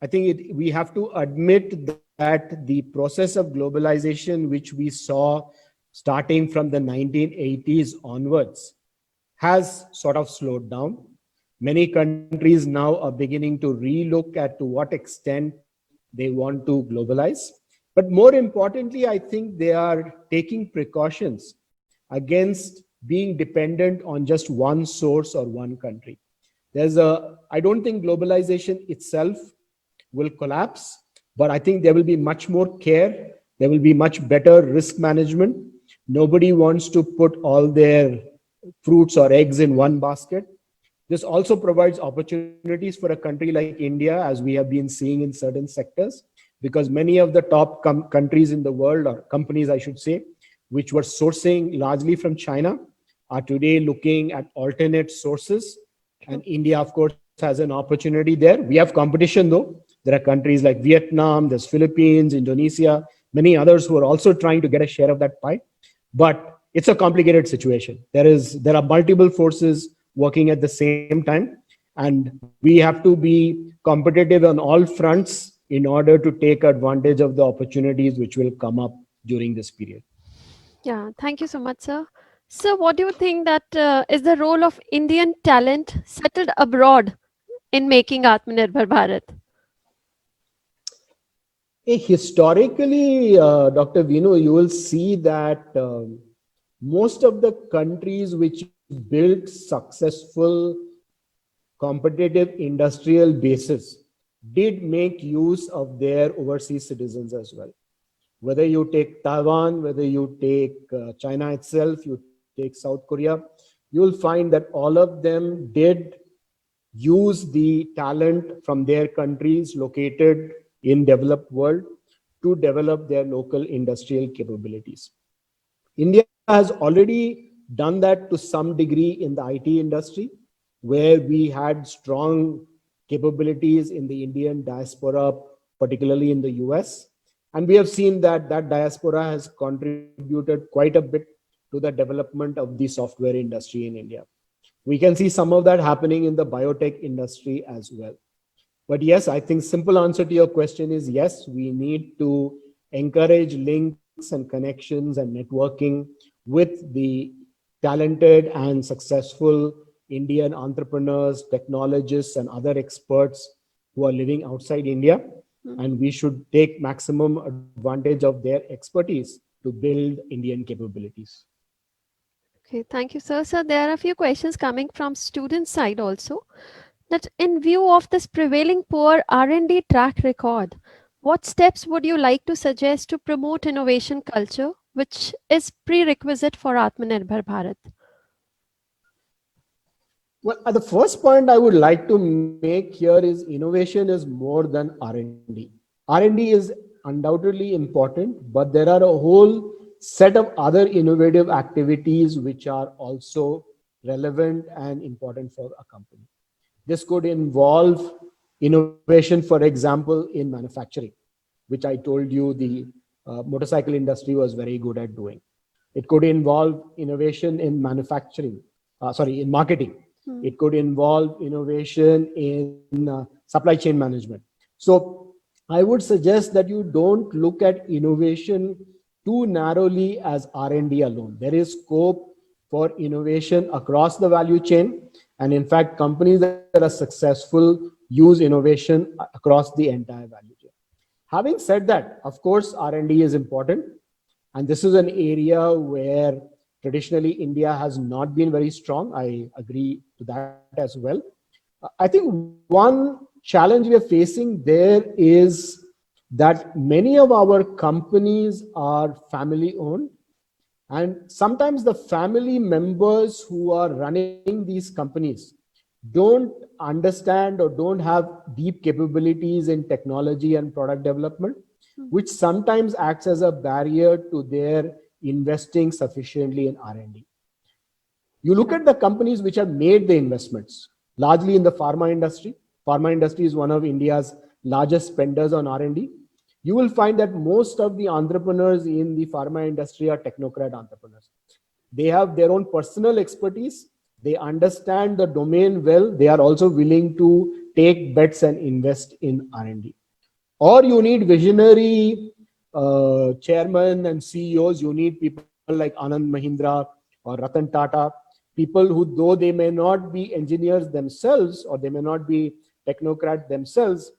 I think we have to admit that the process of globalization, which we saw starting from the 1980s onwards, has sort of slowed down. Many countries now are beginning to relook at to what extent they want to globalize. But more importantly, I think they are taking precautions against being dependent on just one source or one country. I don't think globalization itself will collapse, but I think there will be much more care. There will be much better risk management. Nobody wants to put all their fruits or eggs in one basket. This also provides opportunities for a country like India, as we have been seeing in certain sectors, because many of the top countries in the world, or companies I should say, which were sourcing largely from China, are today looking at alternate sources. And India, of course, has an opportunity there. We have competition though. There are countries like Vietnam, there's Philippines, Indonesia, many others who are also trying to get a share of that pie. But it's a complicated situation. There are multiple forces working at the same time, and we have to be competitive on all fronts in order to take advantage of the opportunities which will come up during this period. Yeah, thank you so much, sir. So, what do you think that is the role of Indian talent settled abroad in making Atmanirbhar Bharat? Historically, Dr. Vinu, you will see that most of the countries which built successful competitive industrial bases did make use of their overseas citizens as well. Whether you take Taiwan, whether you take China itself, you take South Korea, you will find that all of them did use the talent from their countries located in developed world to develop their local industrial capabilities. India has already done that to some degree in the IT industry, where we had strong capabilities in the Indian diaspora, particularly in the US. And we have seen that diaspora has contributed quite a bit to the development of the software industry in India. We can see some of that happening in the biotech industry as well. But yes, I think simple answer to your question is yes, we need to encourage links and connections and networking with the talented and successful Indian entrepreneurs, technologists, and other experts who are living outside India. And we should take maximum advantage of their expertise to build Indian capabilities. Okay, thank you, sir. So there are a few questions coming from student side also. That in view of this prevailing poor R&D track record, what steps would you like to suggest to promote innovation culture, which is prerequisite for Atmanirbhar Bharat? Well, the first point I would like to make here is innovation is more than R&D. R&D is undoubtedly important, but there are a whole set of other innovative activities which are also relevant and important for a company. This could involve innovation, for example, in manufacturing, which I told you the motorcycle industry was very good at doing. It could involve innovation in manufacturing, in marketing. It could involve innovation in supply chain management. So I would suggest that you don't look at innovation too narrowly as R&D alone. There is scope for innovation across the value chain. And in fact, companies that are successful use innovation across the entire value chain. Having said that, of course, R&D is important. And this is an area where traditionally India has not been very strong. I agree to that as well. I think one challenge we are facing there is that many of our companies are family owned. And sometimes the family members who are running these companies don't understand or don't have deep capabilities in technology and product development, which sometimes acts as a barrier to their investing sufficiently in R&D. You look at the companies which have made the investments, largely in the pharma industry. Pharma industry is one of India's largest spenders on R&D. You will find that most of the entrepreneurs in the pharma industry are technocrat entrepreneurs. They have their own personal expertise. They understand the domain well. They are also willing to take bets and invest in R&D. Or you need visionary chairmen and CEOs. You need people like Anand Mahindra or Ratan Tata, people who, though they may not be engineers themselves or they may not be technocrat themselves,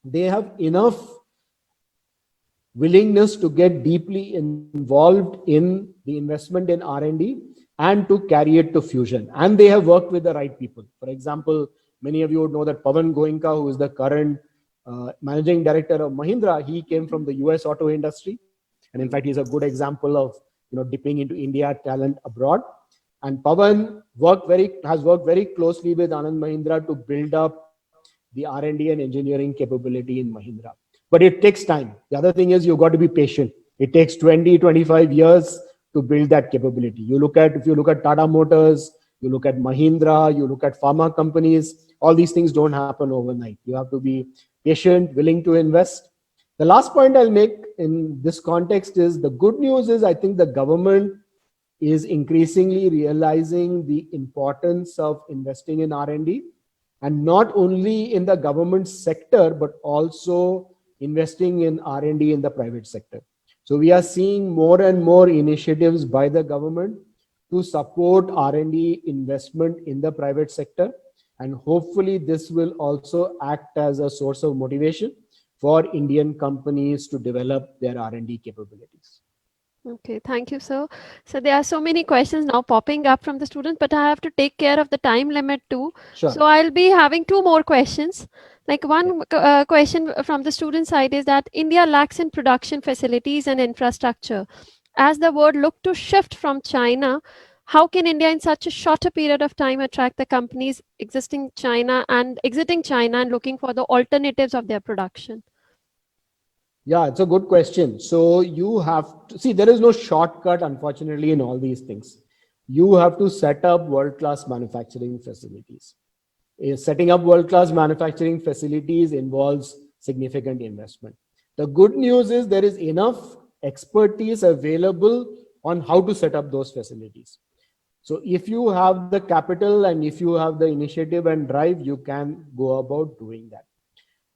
they have enough willingness to get deeply involved in the investment in R&D and to carry it to fusion. And they have worked with the right people. For example, many of you would know that Pawan Goenka, who is the current managing director of Mahindra, he came from the US auto industry. And in fact, he's a good example of dipping into India talent abroad. And Pawan has worked very closely with Anand Mahindra to build up the R&D and engineering capability in Mahindra. But it takes time. The other thing is you've got to be patient. It takes 20, 25 years to build that capability. If you look at Tata Motors, you look at Mahindra, you look at pharma companies, all these things don't happen overnight. You have to be patient, willing to invest. The last point I'll make in this context is the good news is I think the government is increasingly realizing the importance of investing in R&D, and not only in the government sector, but also investing in R&D in the private sector. So we are seeing more and more initiatives by the government to support R&D investment in the private sector. And hopefully this will also act as a source of motivation for Indian companies to develop their R&D capabilities. Okay, thank you, sir. So there are so many questions now popping up from the students, but I have to take care of the time limit too. Sure. So I'll be having two more questions. Like one question from the student side is that India lacks in production facilities and infrastructure. As the world look to shift from China, how can India in such a shorter period of time attract the companies exiting China and looking for the alternatives of their production? Yeah, it's a good question. So you have to see, there is no shortcut, unfortunately, in all these things. You have to set up world-class manufacturing facilities. Setting up world-class manufacturing facilities involves significant investment. The good news is there is enough expertise available on how to set up those facilities. So if you have the capital and if you have the initiative and drive, you can go about doing that.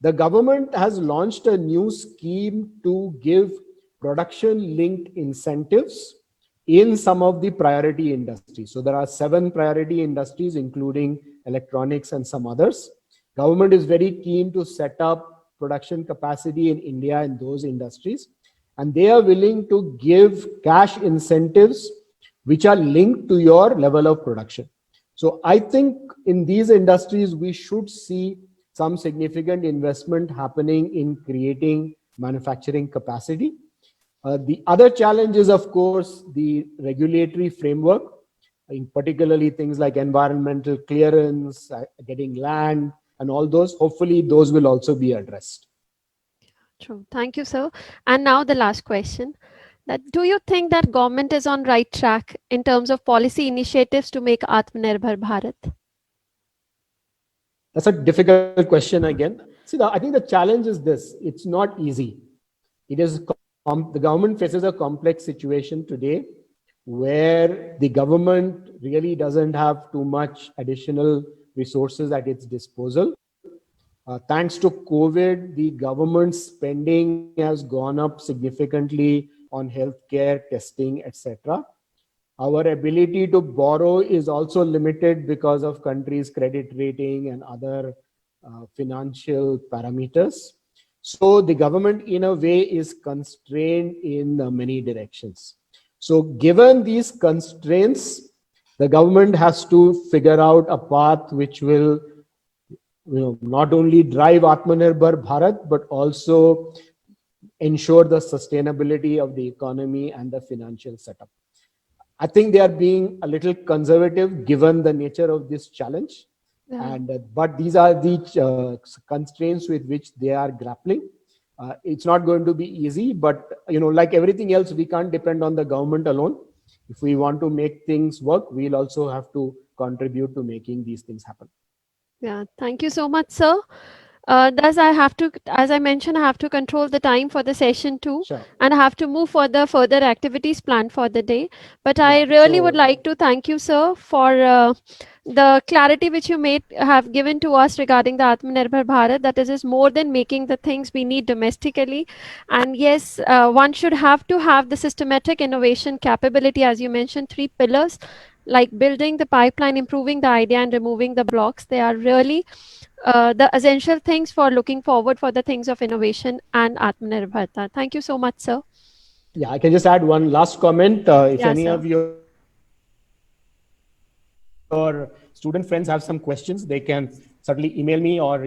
The government has launched a new scheme to give production-linked incentives in some of the priority industries. So there are 7 priority industries, including electronics and some others. Government is very keen to set up production capacity in India in those industries. And they are willing to give cash incentives which are linked to your level of production. So I think in these industries, we should see some significant investment happening in creating manufacturing capacity. The other challenge is, of course, the regulatory framework, in particularly things like environmental clearance, getting land, and all those. Hopefully, those will also be addressed. True. Thank you, sir. And now the last question. that do you think that government is on right track in terms of policy initiatives to make Atmanirbhar Bharat? That's a difficult question again. See, I think the challenge is this. It's not easy. It is the government faces a complex situation today where the government really doesn't have too much additional resources at its disposal. Thanks to COVID, the government spending has gone up significantly on healthcare, testing, etc. Our ability to borrow is also limited because of countries' credit rating and other financial parameters. So the government, in a way, is constrained in many directions. So given these constraints, the government has to figure out a path which will not only drive Atmanirbhar Bharat, but also ensure the sustainability of the economy and the financial setup. I think they are being a little conservative given the nature of this challenge. Yeah. But these are the constraints with which they are grappling. It's not going to be easy, but like everything else, we can't depend on the government alone. If we want to make things work, we'll also have to contribute to making these things happen. Yeah, thank you so much, sir. As I mentioned, I have to control the time for the session too, Sure. and I have to move for the further activities planned for the day. But I really would like to thank you, sir, for the clarity which you have given to us regarding the Atmanirbhar Bharat. That is more than making the things we need domestically. And yes, one should have to have the systematic innovation capability, as you mentioned, 3 pillars, like building the pipeline, improving the idea, and removing the blocks. They are really the essential things for looking forward for the things of innovation and Atmanirbharta. Thank you so much, sir. Yeah, I can just add one last comment. If Yeah, any sir. of your student friends have some questions, they can certainly email me or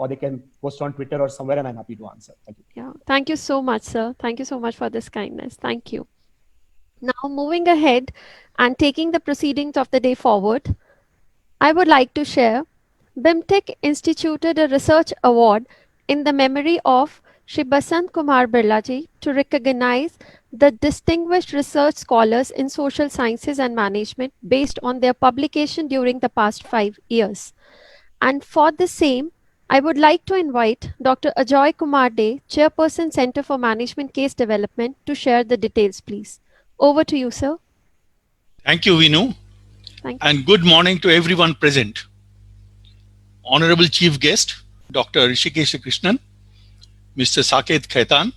they can post on Twitter or somewhere, and I'm happy to answer. Thank you. Yeah, thank you so much, sir. Thank you so much for this kindness. Thank you. Now, moving ahead and taking the proceedings of the day forward, I would like to share BIMTech instituted a research award in the memory of Shri Basant Kumar Birlaji to recognize the distinguished research scholars in social sciences and management based on their publication during the past 5 years. And for the same, I would like to invite Dr. Ajoy Kumar De, Chairperson, Center for Management Case Development, to share the details, please. Over to you, sir. Thank you, Vinu. Thank you. And good morning to everyone present. Honorable Chief Guest, Dr. Rishikesh Krishnan, Mr. Saket Khaitan,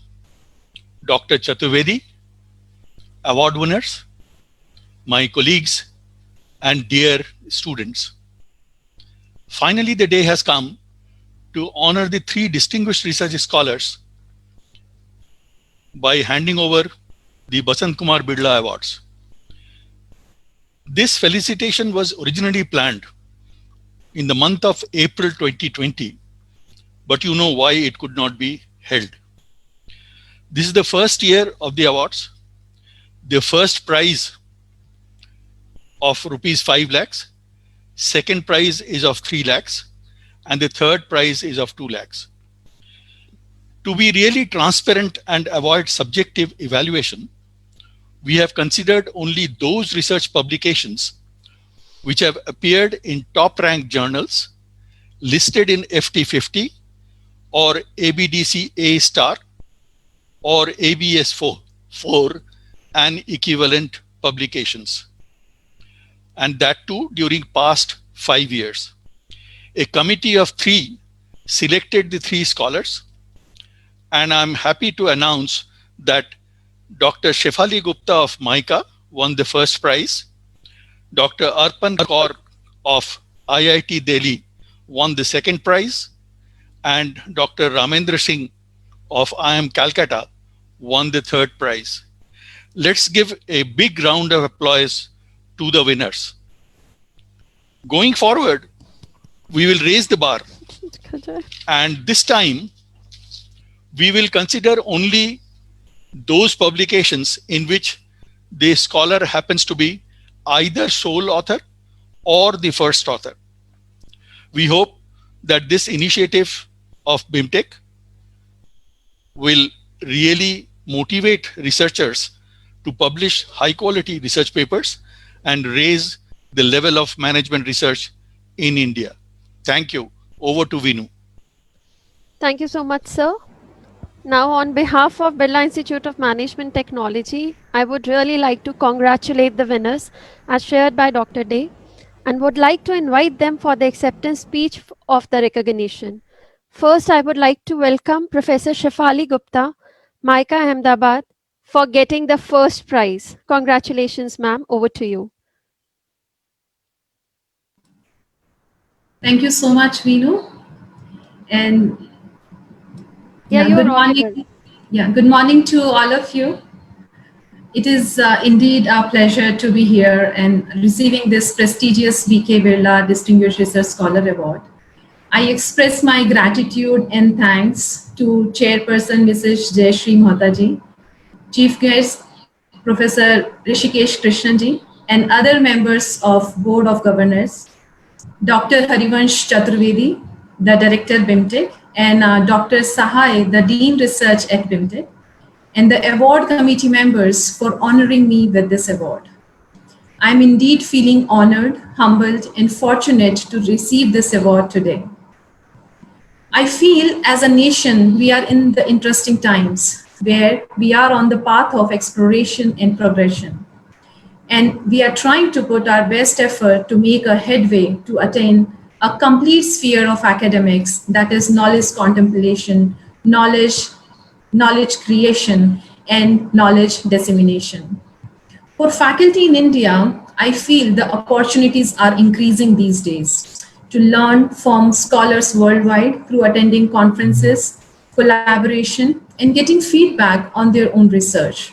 Dr. Chaturvedi, award winners, my colleagues, and dear students. Finally, the day has come to honor the 3 distinguished research scholars by handing over the Basant Kumar Birla Awards. This felicitation was originally planned in the month of April 2020, but you know why it could not be held. This is the first year of the awards. The first prize of rupees 5 lakhs, second prize is of 3 lakhs, and the third prize is of 2 lakhs. To be really transparent and avoid subjective evaluation, we have considered only those research publications which have appeared in top-ranked journals, listed in FT50 or ABDC A star or ABS 4 and equivalent publications. And that too during past 5 years. A committee of 3 selected the 3 scholars, and I'm happy to announce that Dr. Shefali Gupta of MICA won the first prize. Dr. Arpan Kaur of IIT Delhi won the second prize, and Dr. Ramendra Singh of IIM Calcutta won the third prize. Let's give a big round of applause to the winners. Going forward, we will raise the bar, and this time we will consider only those publications in which the scholar happens to be either sole author or the first author. We hope that this initiative of BIMTech will really motivate researchers to publish high quality research papers and raise the level of management research in India. Thank you. Over to Vinu. Thank you so much, sir. Now, on behalf of Birla Institute of Management Technology, I would really like to congratulate the winners as shared by Dr. Day and would like to invite them for the acceptance speech of the recognition. First, I would like to welcome Professor Shefali Gupta, Mica Ahmedabad, for getting the first prize. Congratulations, ma'am. Over to you. Thank you so much, Vinu. And Yeah, you're good audible. morning. Yeah, good morning to all of you. It is indeed our pleasure to be here and receiving this prestigious VK Birla Distinguished Research Scholar Award. I express my gratitude and thanks to Chairperson Mrs. Jayashree Mohtaji, Chief Guest Professor Rishikesh Krishnanji, and other members of Board of Governors, Dr. Harivansh Chaturvedi, the Director BIMTech, and Dr. Sahai, the Dean Research at BIMTech, and the award committee members for honoring me with this award. I'm indeed feeling honored, humbled, and fortunate to receive this award today. I feel as a nation, we are in the interesting times where we are on the path of exploration and progression. And we are trying to put our best effort to make a headway to attain a complete sphere of academics, that is knowledge contemplation, knowledge creation, and knowledge dissemination. For faculty in India, I feel the opportunities are increasing these days to learn from scholars worldwide through attending conferences, collaboration, and getting feedback on their own research.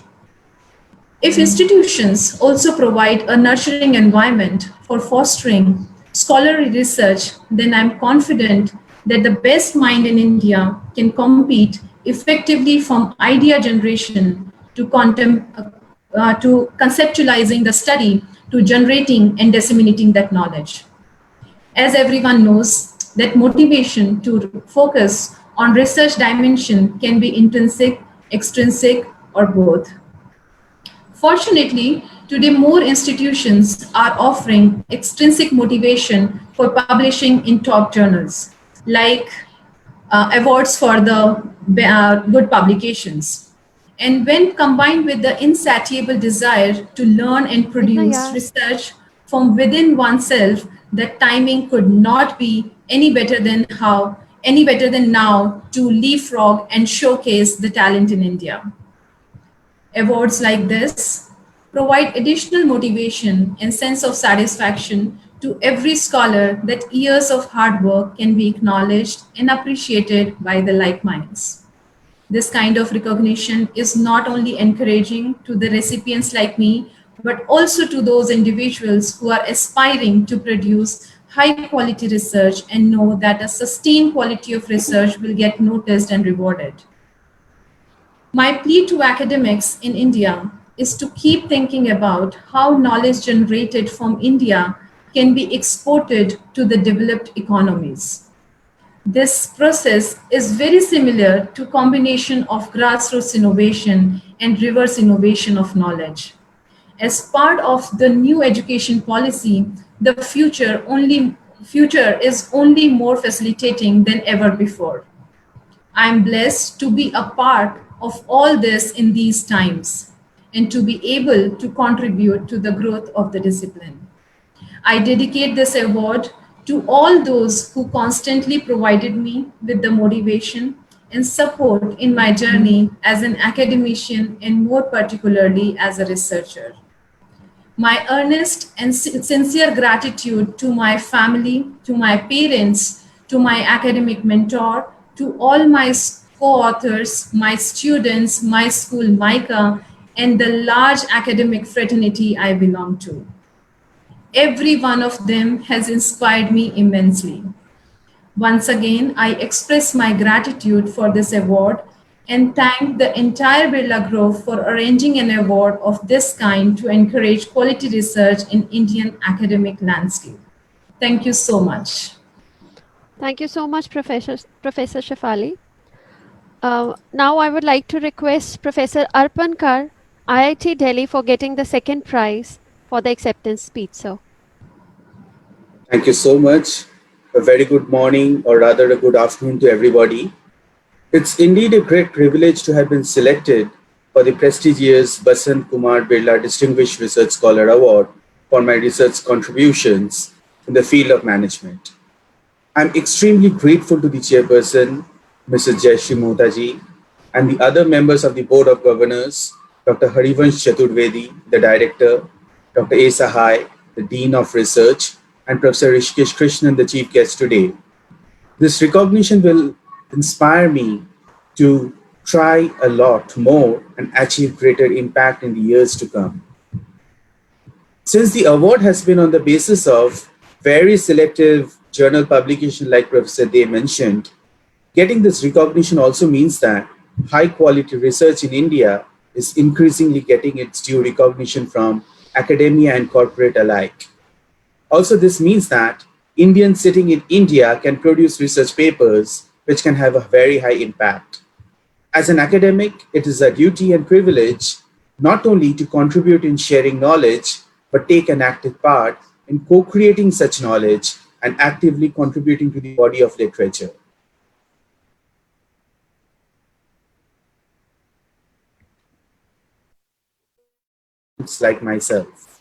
If institutions also provide a nurturing environment for fostering scholarly research, then I'm confident that the best mind in India can compete effectively from idea generation to conceptualizing the study to generating and disseminating that knowledge. As everyone knows, that motivation to focus on research dimension can be intrinsic, extrinsic, or both. Fortunately, today more institutions are offering extrinsic motivation for publishing in top journals, like awards for the good publications. And when combined with the insatiable desire to learn and produce research from within oneself, that timing could not be any better than now to leapfrog and showcase the talent in India. Awards like this provide additional motivation and sense of satisfaction to every scholar that years of hard work can be acknowledged and appreciated by the like minds. This kind of recognition is not only encouraging to the recipients like me, but also to those individuals who are aspiring to produce high quality research and know that a sustained quality of research will get noticed and rewarded. My plea to academics in India is to keep thinking about how knowledge generated from India can be exported to the developed economies. This process is very similar to combination of grassroots innovation and reverse innovation of knowledge. As part of the new education policy, the future is only more facilitating than ever before. I am blessed to be a part of all this in these times and to be able to contribute to the growth of the discipline. I dedicate this award to all those who constantly provided me with the motivation and support in my journey as an academician and more particularly as a researcher. My earnest and sincere gratitude to my family, to my parents, to my academic mentor, to all my co-authors, my students, my school MICA, and the large academic fraternity I belong to. Every one of them has inspired me immensely. Once again, I express my gratitude for this award and thank the entire Birla Group for arranging an award of this kind to encourage quality research in Indian academic landscape. Thank you so much. Thank you so much, Professor Shefali. Now I would like to request Professor Arpan Kar IIT Delhi for getting the second prize for the acceptance speech, sir. Thank you so much. A very good morning, or rather a good afternoon to everybody. It's indeed a great privilege to have been selected for the prestigious Basant Kumar Birla Distinguished Research Scholar Award for my research contributions in the field of management. I'm extremely grateful to the chairperson, Mrs. Jayashree Mohtaji, and the other members of the Board of Governors, Dr. Harivansh Chaturvedi, the Director, Dr. A. Sahai, the Dean of Research, and Professor Rishikesh Krishnan, the Chief Guest today. This recognition will inspire me to try a lot more and achieve greater impact in the years to come. Since the award has been on the basis of very selective journal publication like Professor Dey mentioned, getting this recognition also means that high quality research in India is increasingly getting its due recognition from academia and corporate alike. Also, this means that Indians sitting in India can produce research papers which can have a very high impact. As an academic, it is a duty and privilege not only to contribute in sharing knowledge, but take an active part in co-creating such knowledge and actively contributing to the body of literature. Like myself,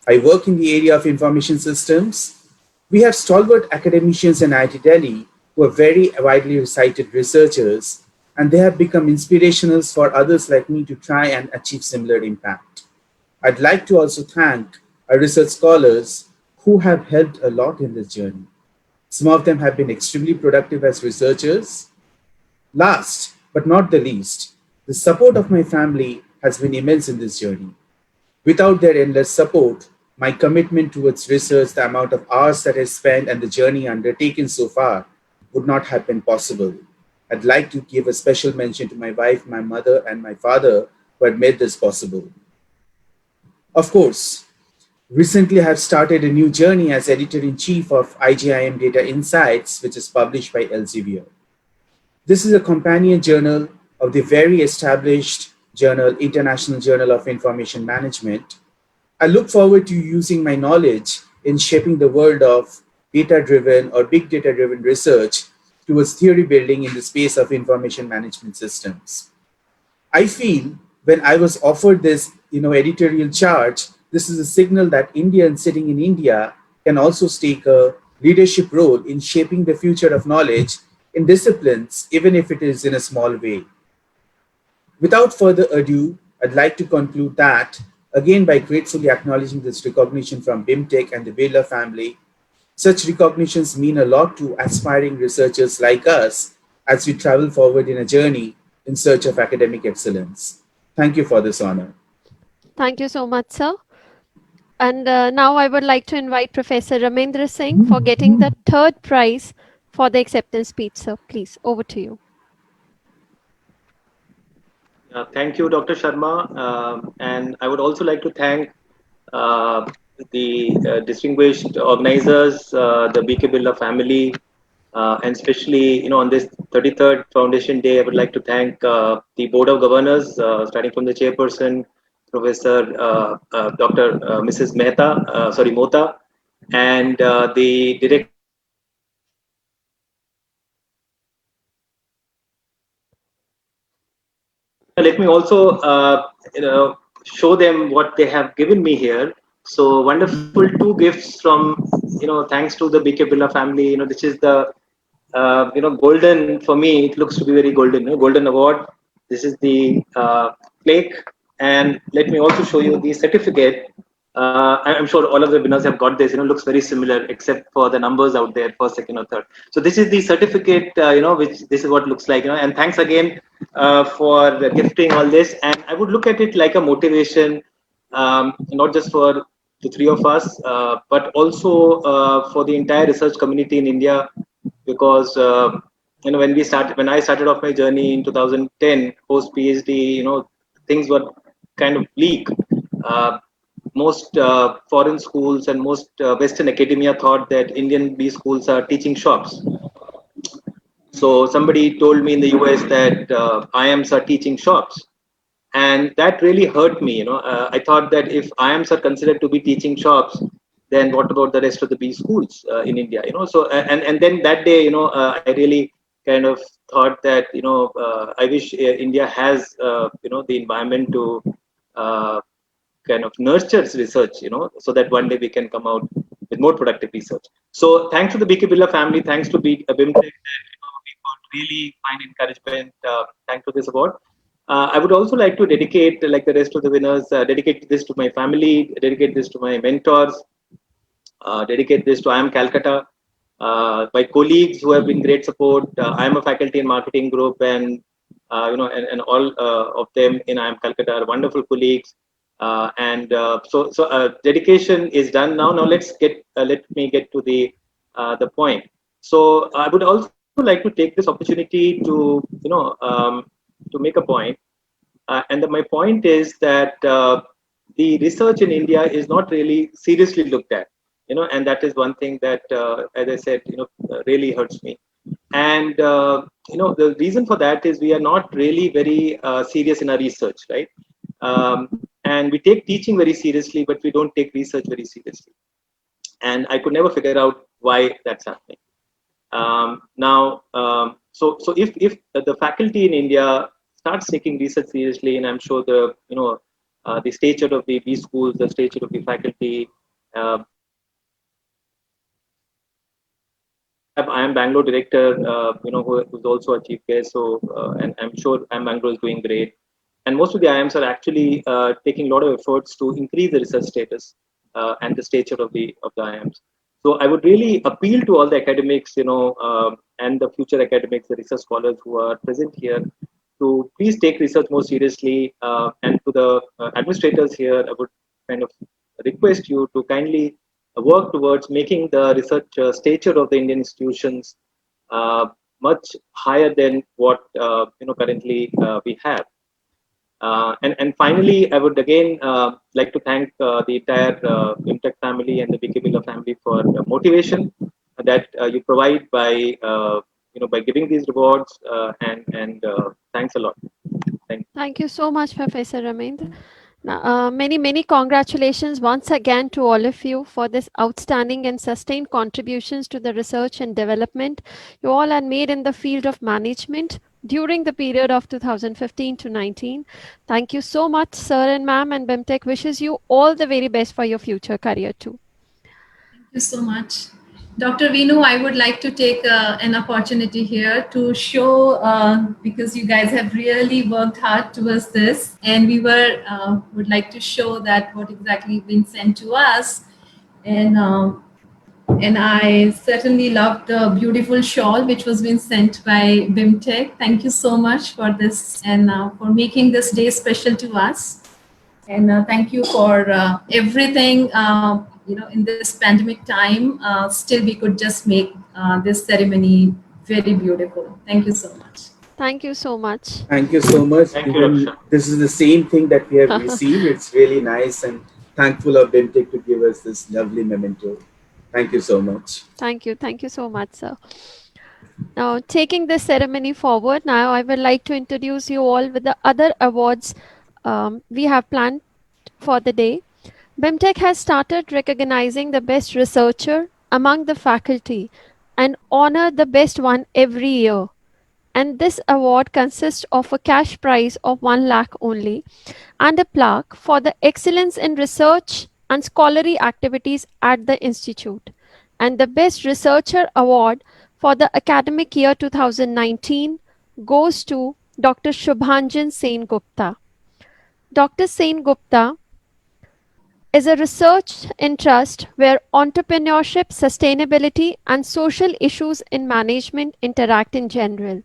I work in the area of information systems. We have stalwart academicians in IIT Delhi who are very widely recited researchers, and they have become inspirational for others like me to try and achieve similar impact. I'd like to also thank our research scholars who have helped a lot in this journey. Some of them have been extremely productive as researchers. Last but not the least, the support of my family has been immense in this journey. Without their endless support, my commitment towards research, the amount of hours that I spent, and the journey undertaken so far would not have been possible. I'd like to give a special mention to my wife, my mother, and my father who had made this possible. Of course, recently I have started a new journey as editor-in-chief of IGIM Data Insights, which is published by Elsevier. This is a companion journal of the very established journal, International Journal of Information Management. I look forward to using my knowledge in shaping the world of data-driven or big data-driven research towards theory building in the space of information management systems. I feel when I was offered this editorial charge, this is a signal that Indians sitting in India can also take a leadership role in shaping the future of knowledge in disciplines, even if it is in a small way. Without further ado, I'd like to conclude that, again, by gratefully acknowledging this recognition from BIMTech and the Birla family. Such recognitions mean a lot to aspiring researchers like us as we travel forward in a journey in search of academic excellence. Thank you for this honor. Thank you so much, sir. And now I would like to invite Professor Ramendra Singh for getting the third prize for the acceptance speech, sir. Please, over to you. Thank you, Dr. Sharma. And I would also like to thank the distinguished organizers, the BK Birla family, and especially, on this 33rd Foundation Day, I would like to thank the Board of Governors, starting from the chairperson, Professor Dr. Mrs. Mota, and the director. Let me also, show them what they have given me here. So wonderful 2 gifts from, thanks to the BK Birla family. This is the, golden, for me, it looks to be very golden, golden award. This is the plaque. And let me also show you the certificate. I'm sure all of the winners have got this, looks very similar, except for the numbers out there, first, second, or third. So this is the certificate, which this is what it looks like, and thanks again for gifting all this. And I would look at it like a motivation, not just for the 3 of us, but also for the entire research community in India, because, when I started off my journey in 2010, post PhD, things were kind of bleak. Most foreign schools and most Western academia thought that Indian B schools are teaching shops. So somebody told me in the US that IIMs are teaching shops. and that really hurt me. I thought that if IIMs are considered to be teaching shops, then what about the rest of the B schools in India? So and then that day, I really kind of thought that I wish India has the environment to kind of nurtures research, so that one day we can come out with more productive research. So thanks to the BK Birla family, thanks to BIMTech, we could really find encouragement thanks to this award. I would also like to dedicate, like the rest of the winners, dedicate this to my family, dedicate this to my mentors, dedicate this to IIM Calcutta, my colleagues who have been great support. I am a faculty in marketing group, and and all of them in IIM Calcutta are wonderful colleagues. So dedication is done now. Now let me get to the point. So I would also like to take this opportunity to to make a point, and my point is that the research in India is not really seriously looked at, and that is one thing that, as I said, really hurts me. And the reason for that is we are not really very serious in our research, right? And we take teaching very seriously, but we don't take research very seriously. And I could never figure out why that's happening. So if the faculty in India starts taking research seriously, and I'm sure the stature of the B schools, the stature of the faculty. I am Bangalore director, who's also a chief guest. So, and I'm sure IIM Bangalore is doing great. And most of the IIMs are actually taking a lot of efforts to increase the research status and the stature of the IIMs. So I would really appeal to all the academics, and the future academics, the research scholars who are present here, to please take research more seriously. And to the administrators here, I would kind of request you to kindly work towards making the research stature of the Indian institutions much higher than what currently we have. And finally, I would again like to thank the entire BIMTech family and the BK Birla family for the motivation that you provide by by giving these rewards, and thanks a lot. Thank you so much, Professor Ramendra. Many congratulations once again to all of you for this outstanding and sustained contributions to the research and development you all had made in the field of management during the period of 2015 to 19. Thank you so much, sir and ma'am, and BIMTech wishes you all the very best for your future career too. Thank you so much. Dr. Vinu, I would like to take an opportunity here to show, because you guys have really worked hard towards this, and we would like to show that what exactly been sent to us. And I certainly love the beautiful shawl which was been sent by BIMTech. Thank you so much for this, and for making this day special to us. And thank you for everything. In this pandemic time, still we could just make this ceremony very beautiful. Thank you so much. Thank you so much. Thank you so much. Thank you, This is the same thing that we have received. It's really nice, and thankful of BIMTech to give us this lovely memento. Thank you so much. Thank you. Thank you so much, sir. Now, taking this ceremony forward, now I would like to introduce you all with the other awards we have planned for the day. BIMTech has started recognizing the best researcher among the faculty and honor the best one every year. And this award consists of a cash prize of 1 lakh only and a plaque for the excellence in research and scholarly activities at the institute. And the best researcher award for the academic year 2019 goes to Dr. Shubhanjan Sen Gupta. Dr. Sen Gupta is a research interest where entrepreneurship, sustainability, and social issues in management interact in general.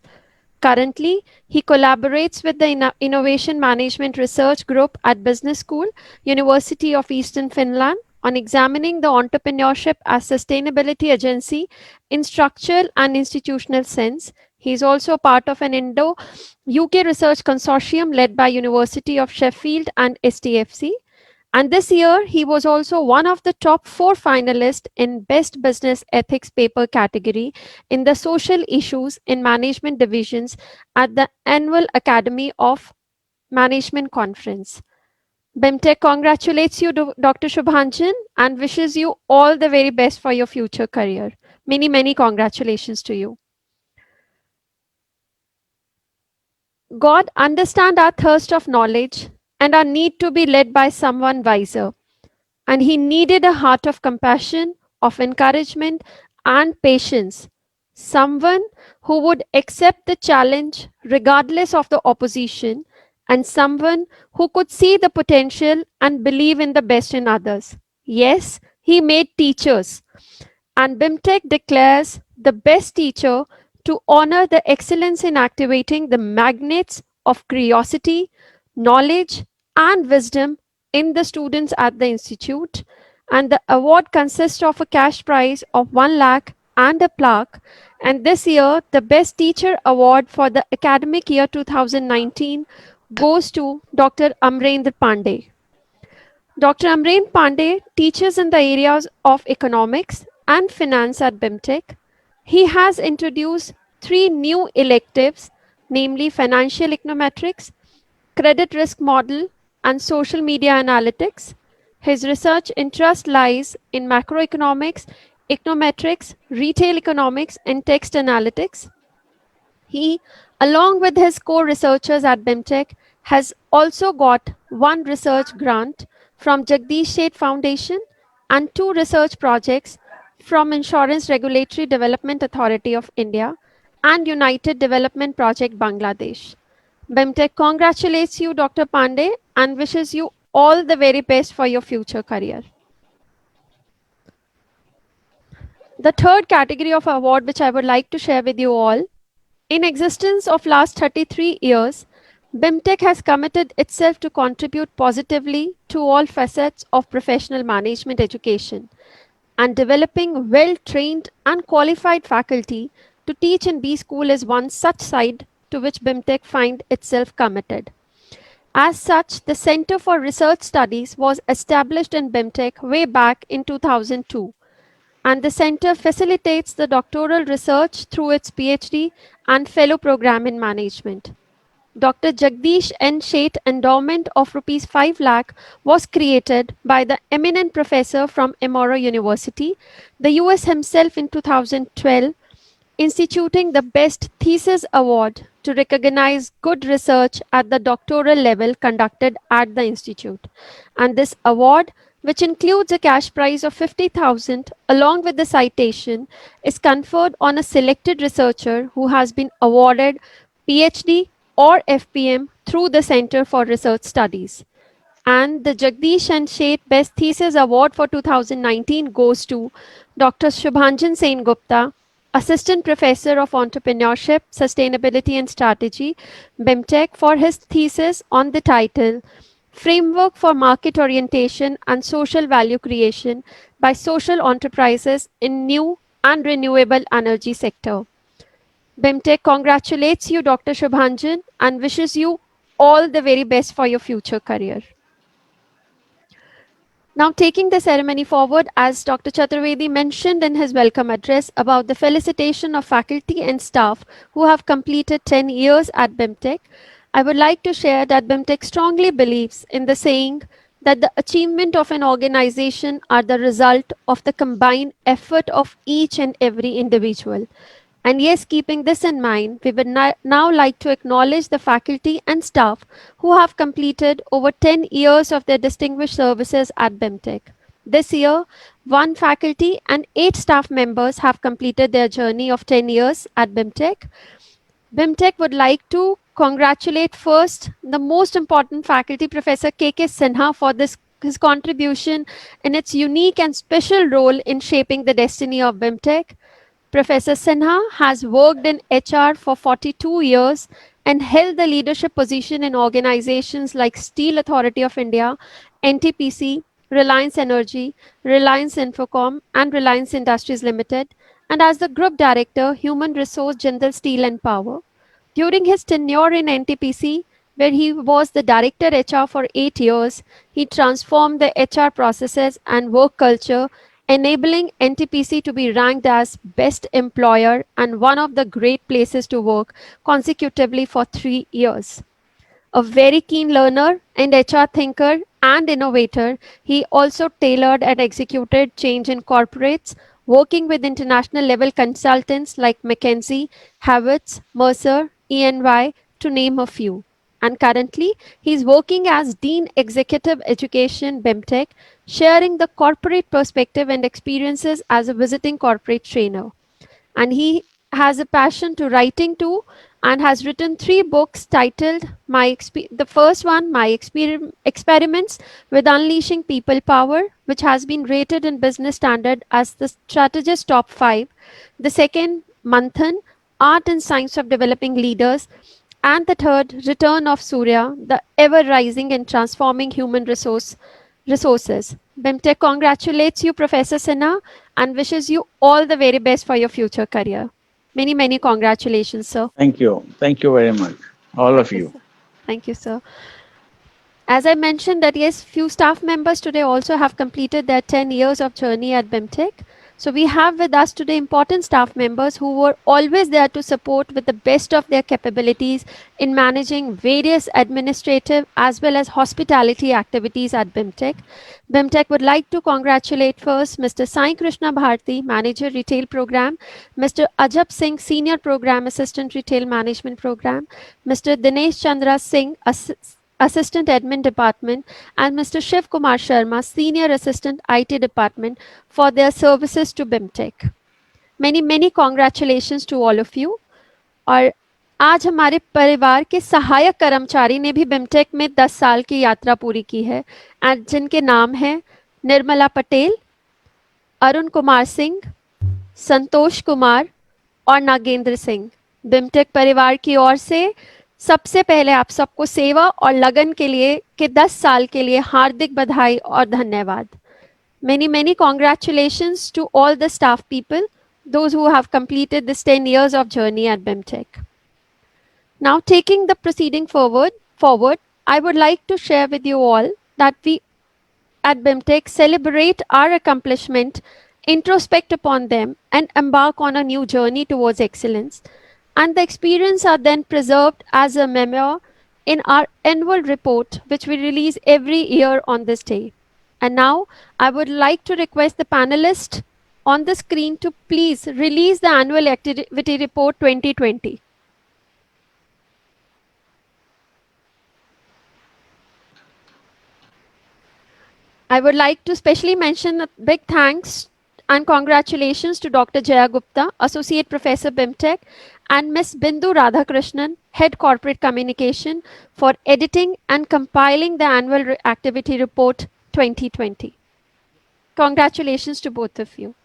Currently, he collaborates with the Innovation Management Research Group at Business School, University of Eastern Finland, on examining the entrepreneurship as sustainability agency in structural and institutional sense. He is also part of an Indo-UK research consortium led by University of Sheffield and STFC. And this year, he was also one of the top 4 finalists in Best Business Ethics Paper category in the Social Issues in Management Divisions at the Annual Academy of Management Conference. BIMTech congratulates you, Dr. Shubhanjan, and wishes you all the very best for your future career. Many, many congratulations to you. God understands our thirst of knowledge and our need to be led by someone wiser. And he needed a heart of compassion, of encouragement, and patience. Someone who would accept the challenge regardless of the opposition, and someone who could see the potential and believe in the best in others. Yes, he made teachers. And BIMTech declares the best teacher to honor the excellence in activating the magnets of curiosity, knowledge, and wisdom in the students at the institute. And the award consists of a cash prize of 1 lakh and a plaque. And this year, the Best Teacher Award for the academic year 2019 goes to Dr. Amrendra Pandey. Dr. Amren Pandey teaches in the areas of economics and finance at BIMTech. He has introduced 3 new electives, namely financial econometrics, credit risk model, and social media analytics. His research interest lies in macroeconomics, econometrics, retail economics, and text analytics. He, along with his co-researchers at BIMTech, has also got 1 research grant from Jagdish Sheth Foundation and 2 research projects from Insurance Regulatory Development Authority of India and United Development Project Bangladesh. BIMTech congratulates you, Dr. Pandey, and wishes you all the very best for your future career. The third category of award which I would like to share with you all. In existence of last 33 years, BIMTech has committed itself to contribute positively to all facets of professional management education and developing well-trained and qualified faculty to teach in B School is one such side to which BIMTech find itself committed. As such, the Center for Research Studies was established in BIMTech way back in 2002. And the center facilitates the doctoral research through its PhD and fellow program in management. Dr. Jagdish N. Sheth endowment of rupees 5 lakh was created by the eminent professor from Emory University, the US himself in 2012, instituting the Best Thesis Award to recognize good research at the doctoral level conducted at the institute. And this award, which includes a cash prize of 50,000 along with the citation, is conferred on a selected researcher who has been awarded PhD or FPM through the Center for Research Studies. And the Jagdish and Sheth Best Thesis Award for 2019 goes to Dr. Shubhanjan Sen Gupta, Assistant Professor of Entrepreneurship, Sustainability and Strategy, BIMTech, for his thesis on the title Framework for Market Orientation and Social Value Creation by Social Enterprises in New and Renewable Energy Sector. BIMTech congratulates you, Dr. Shubhanjan, and wishes you all the very best for your future career. Now, taking the ceremony forward, as Dr. Chaturvedi mentioned in his welcome address about the felicitation of faculty and staff who have completed 10 years at BIMTech, I would like to share that BIMTech strongly believes in the saying that the achievement of an organization are the result of the combined effort of each and every individual. And yes, keeping this in mind, we would now like to acknowledge the faculty and staff who have completed over 10 years of their distinguished services at BIMTech. This year, 1 faculty and 8 staff members have completed their journey of 10 years at BIMTech. BIMTech would like to congratulate first the most important faculty, Professor K.K. Sinha, for his contribution in its unique and special role in shaping the destiny of BIMTech. Professor Sinha has worked in HR for 42 years and held the leadership position in organizations like Steel Authority of India, NTPC, Reliance Energy, Reliance Infocom, and Reliance Industries Limited, and as the Group Director, Human Resource Jindal Steel and Power. During his tenure in NTPC, where he was the Director HR for 8 years, he transformed the HR processes and work culture, enabling NTPC to be ranked as Best Employer and one of the great places to work consecutively for 3 years. A very keen learner and HR thinker and innovator, he also tailored and executed change in corporates, working with international level consultants like McKinsey, Havertz, Mercer, EY, to name a few. And currently, he's working as Dean Executive Education BIMTech, sharing the corporate perspective and experiences as a visiting corporate trainer. And he has a passion to writing too, and has written 3 books titled the first one, My Experiments with Unleashing People Power, which has been rated in Business Standard as the strategist top 5. The second, Manthan, Art and Science of Developing Leaders. And the third, Return of Surya, the ever rising and transforming human resources. BIMTech congratulates you, Professor Sinha, and wishes you all the very best for your future career. Many, many congratulations, sir. Thank you. Thank you very much, all of you. Thank you, sir. As I mentioned that yes, few staff members today also have completed their 10 years of journey at BIMTech. So we have with us today important staff members who were always there to support with the best of their capabilities in managing various administrative as well as hospitality activities at BIMTech. BIMTech would like to congratulate first Mr. Sai Krishna Bharti, Manager Retail Program, Mr. Ajab Singh, Senior Program Assistant Retail Management Program, Mr. Dinesh Chandra Singh, Assistant Admin Department, and Mr. Shiv Kumar Sharma, Senior Assistant IT Department, for their services to BIMTech. Many, many congratulations to all of you. और आज हमारे परिवार के सहायक कर्मचारी ने भी BIMTech में 10 साल की यात्रा पूरी की है, and जिनके नाम हैं निर्मला पटेल, अरुण कुमार सिंह, संतोष कुमार और नागेंद्र सिंह. BIMTech परिवार की ओर से सबसे पहले आप सबको सेवा और लगन के लिए के 10 साल के लिए हार्दिक बधाई और धन्यवाद. Many, many congratulations to all the staff people, those who have completed this 10 years of journey at BIMTech. Now, taking the proceeding forward, I would like to share with you all that we at BIMTech celebrate our accomplishment, introspect upon them, and embark on a new journey towards excellence. And the experience are then preserved as a memoir in our annual report, which we release every year on this day. And now I would like to request the panelists on the screen to please release the annual activity report 2020. I would like to specially mention a big thanks and congratulations to Dr. Jaya Gupta, Associate Professor BIMTech, and Ms. Bindu Radhakrishnan, Head Corporate Communication, for editing and compiling the annual activity report 2020. Congratulations to both of you.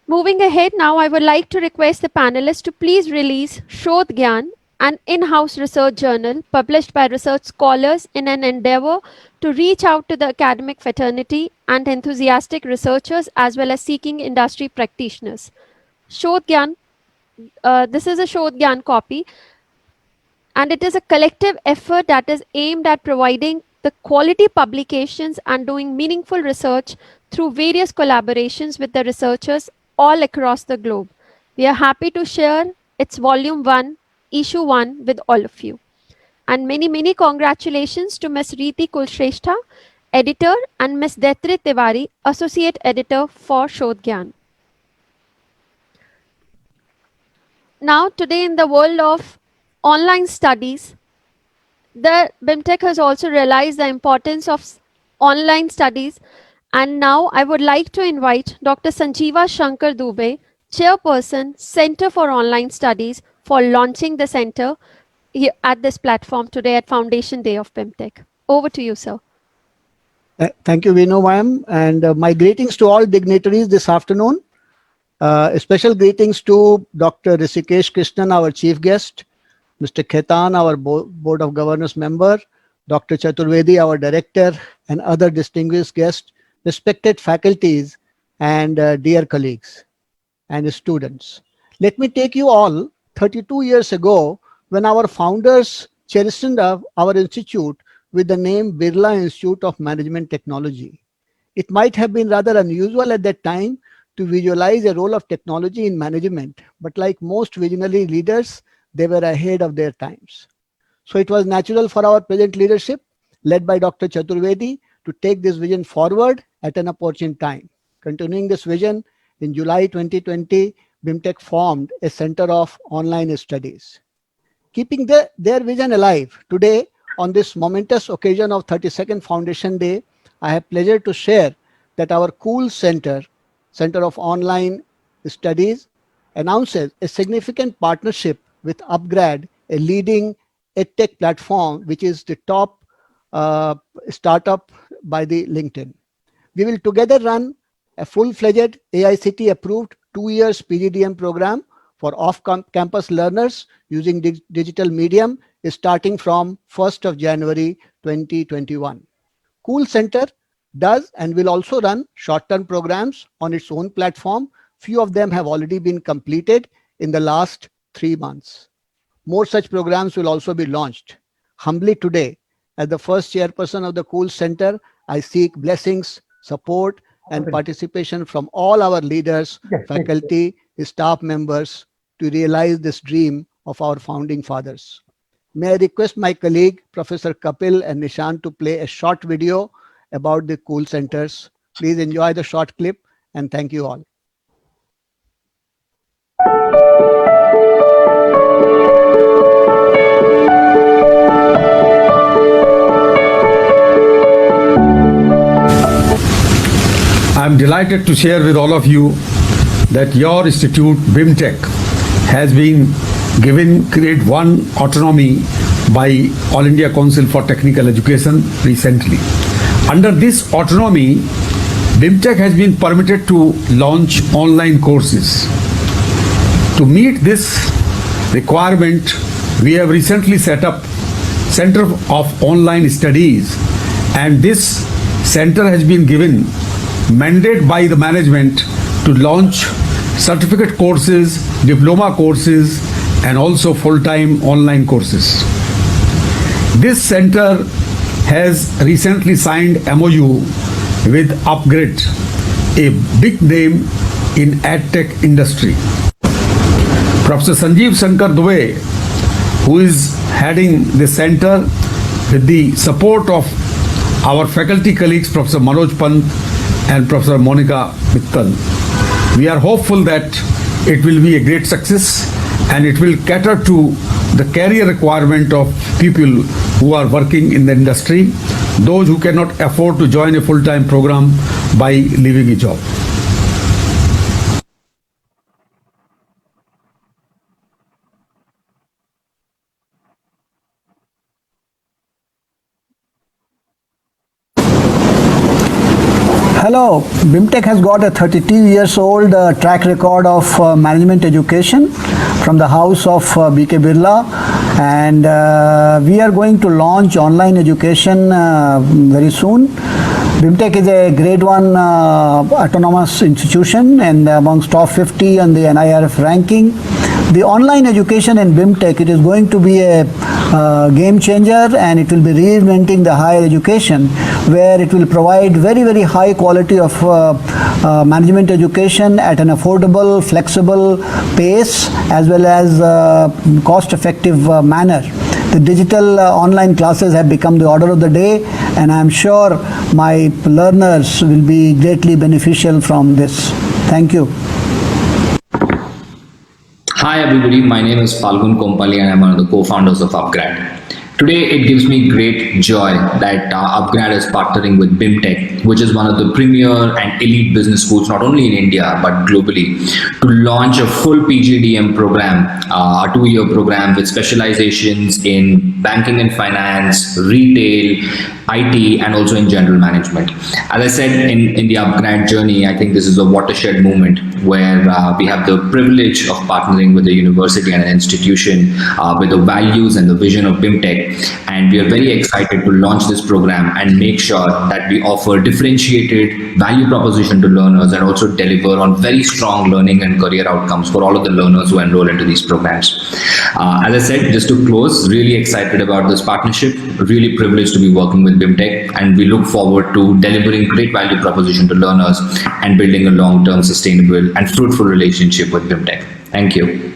Moving ahead now, I would like to request the panelists to please release Shodh Gyan, an in-house research journal published by research scholars in an endeavor to reach out to the academic fraternity and enthusiastic researchers as well as seeking industry practitioners. Shodh Gyan, this is a Shodh Gyan copy, and it is a collective effort that is aimed at providing the quality publications and doing meaningful research through various collaborations with the researchers all across the globe. We are happy to share its volume 1, issue 1 with all of you. And many, many congratulations to Ms. Reeti Kulshrestha, editor, and Ms. Daitri Tiwari, associate editor for Shodh Gyan. Now, today in the world of online studies, the BIMTech has also realized the importance of online studies. And now I would like to invite Dr. Sanjeeva Shankar Dubey, Chairperson, Center for Online Studies, for launching the center here at this platform today at Foundation Day of BIMTech. Over to you, sir. Thank you, Vinu ma'am, and my greetings to all dignitaries this afternoon. Special greetings to Dr. Hrishikesh Krishnan, our chief guest, Mr. Khetan, our Board of Governors member, Dr. Chaturvedi, our director, and other distinguished guests, respected faculties, and dear colleagues and students. Let me take you all 32 years ago when our founders cherished our institute with the name Birla Institute of Management Technology. It might have been rather unusual at that time to visualize a role of technology in management, but like most visionary leaders, they were ahead of their times. So it was natural for our present leadership, led by Dr. Chaturvedi, to take this vision forward at an opportune time. Continuing this vision, in July 2020, BIMTech formed a Center of Online Studies. Keeping their vision alive, today, on this momentous occasion of 32nd Foundation Day, I have pleasure to share that our COOL Center of Online Studies, announces a significant partnership with Upgrad, a leading EdTech platform, which is the top startup by the LinkedIn. We will together run a full-fledged AICTE approved 2 years PGDM program for off-campus learners using digital medium starting from 1st of January 2021. COOL Center does and will also run short-term programs on its own platform. Few of them have already been completed in the last 3 months. More such programs will also be launched. Humbly today, as the first chairperson of the COOL Center, I seek blessings, support, and participation from all our leaders, faculty, staff members to realize this dream of our founding fathers. May I request my colleague, Professor Kapil and Nishant, to play a short video about the COOL Centers. Please enjoy the short clip and thank you all. I'm delighted to share with all of you that your institute, BIMTech, has been given grade 1 autonomy by All India Council for Technical Education recently. Under this autonomy, BIMTech has been permitted to launch online courses. To meet this requirement, we have recently set up Center of Online Studies, and this center has been given mandate by the management to launch certificate courses, diploma courses, and also full-time online courses. This center has recently signed MOU with Upgrad, a big name in EdTech industry. Professor Sanjeev Shankar Dubey, who is heading the center with the support of our faculty colleagues, Professor Manoj Pant and Professor Monica Mittal. We are hopeful that it will be a great success and it will cater to the career requirement of people who are working in the industry, those who cannot afford to join a full-time program by leaving a job. Hello, BIMTech has got a 32 years old track record of management education from the house of BK Birla, and we are going to launch online education very soon. BIMTech is a grade 1 autonomous institution and amongst top 50 on the NIRF ranking. The online education in BIMTech, it is going to be a game changer, and it will be reinventing the higher education, where it will provide very, very high quality of management education at an affordable, flexible pace, as well as cost-effective manner. The digital online classes have become the order of the day, and I'm sure my learners will be greatly beneficial from this. Thank you. Hi everybody, my name is Falgun Kompali and I'm one of the co-founders of Upgrad. Today it gives me great joy that Upgrad is partnering with BIMTech, which is one of the premier and elite business schools not only in India but globally, to launch a full PGDM program, a 2-year program with specializations in banking and finance, retail, IT, and also in general management. As I said, in the Upgrad journey, I think this is a watershed moment where we have the privilege of partnering with a university and an institution with the values and the vision of BIMTech. And we are very excited to launch this program and make sure that we offer differentiated value proposition to learners and also deliver on very strong learning and career outcomes for all of the learners who enroll into these programs. As I said, just to close, really excited about this partnership, really privileged to be working with BIMTech, and we look forward to delivering great value proposition to learners and building a long-term sustainable and fruitful relationship with BIMTech. Thank you.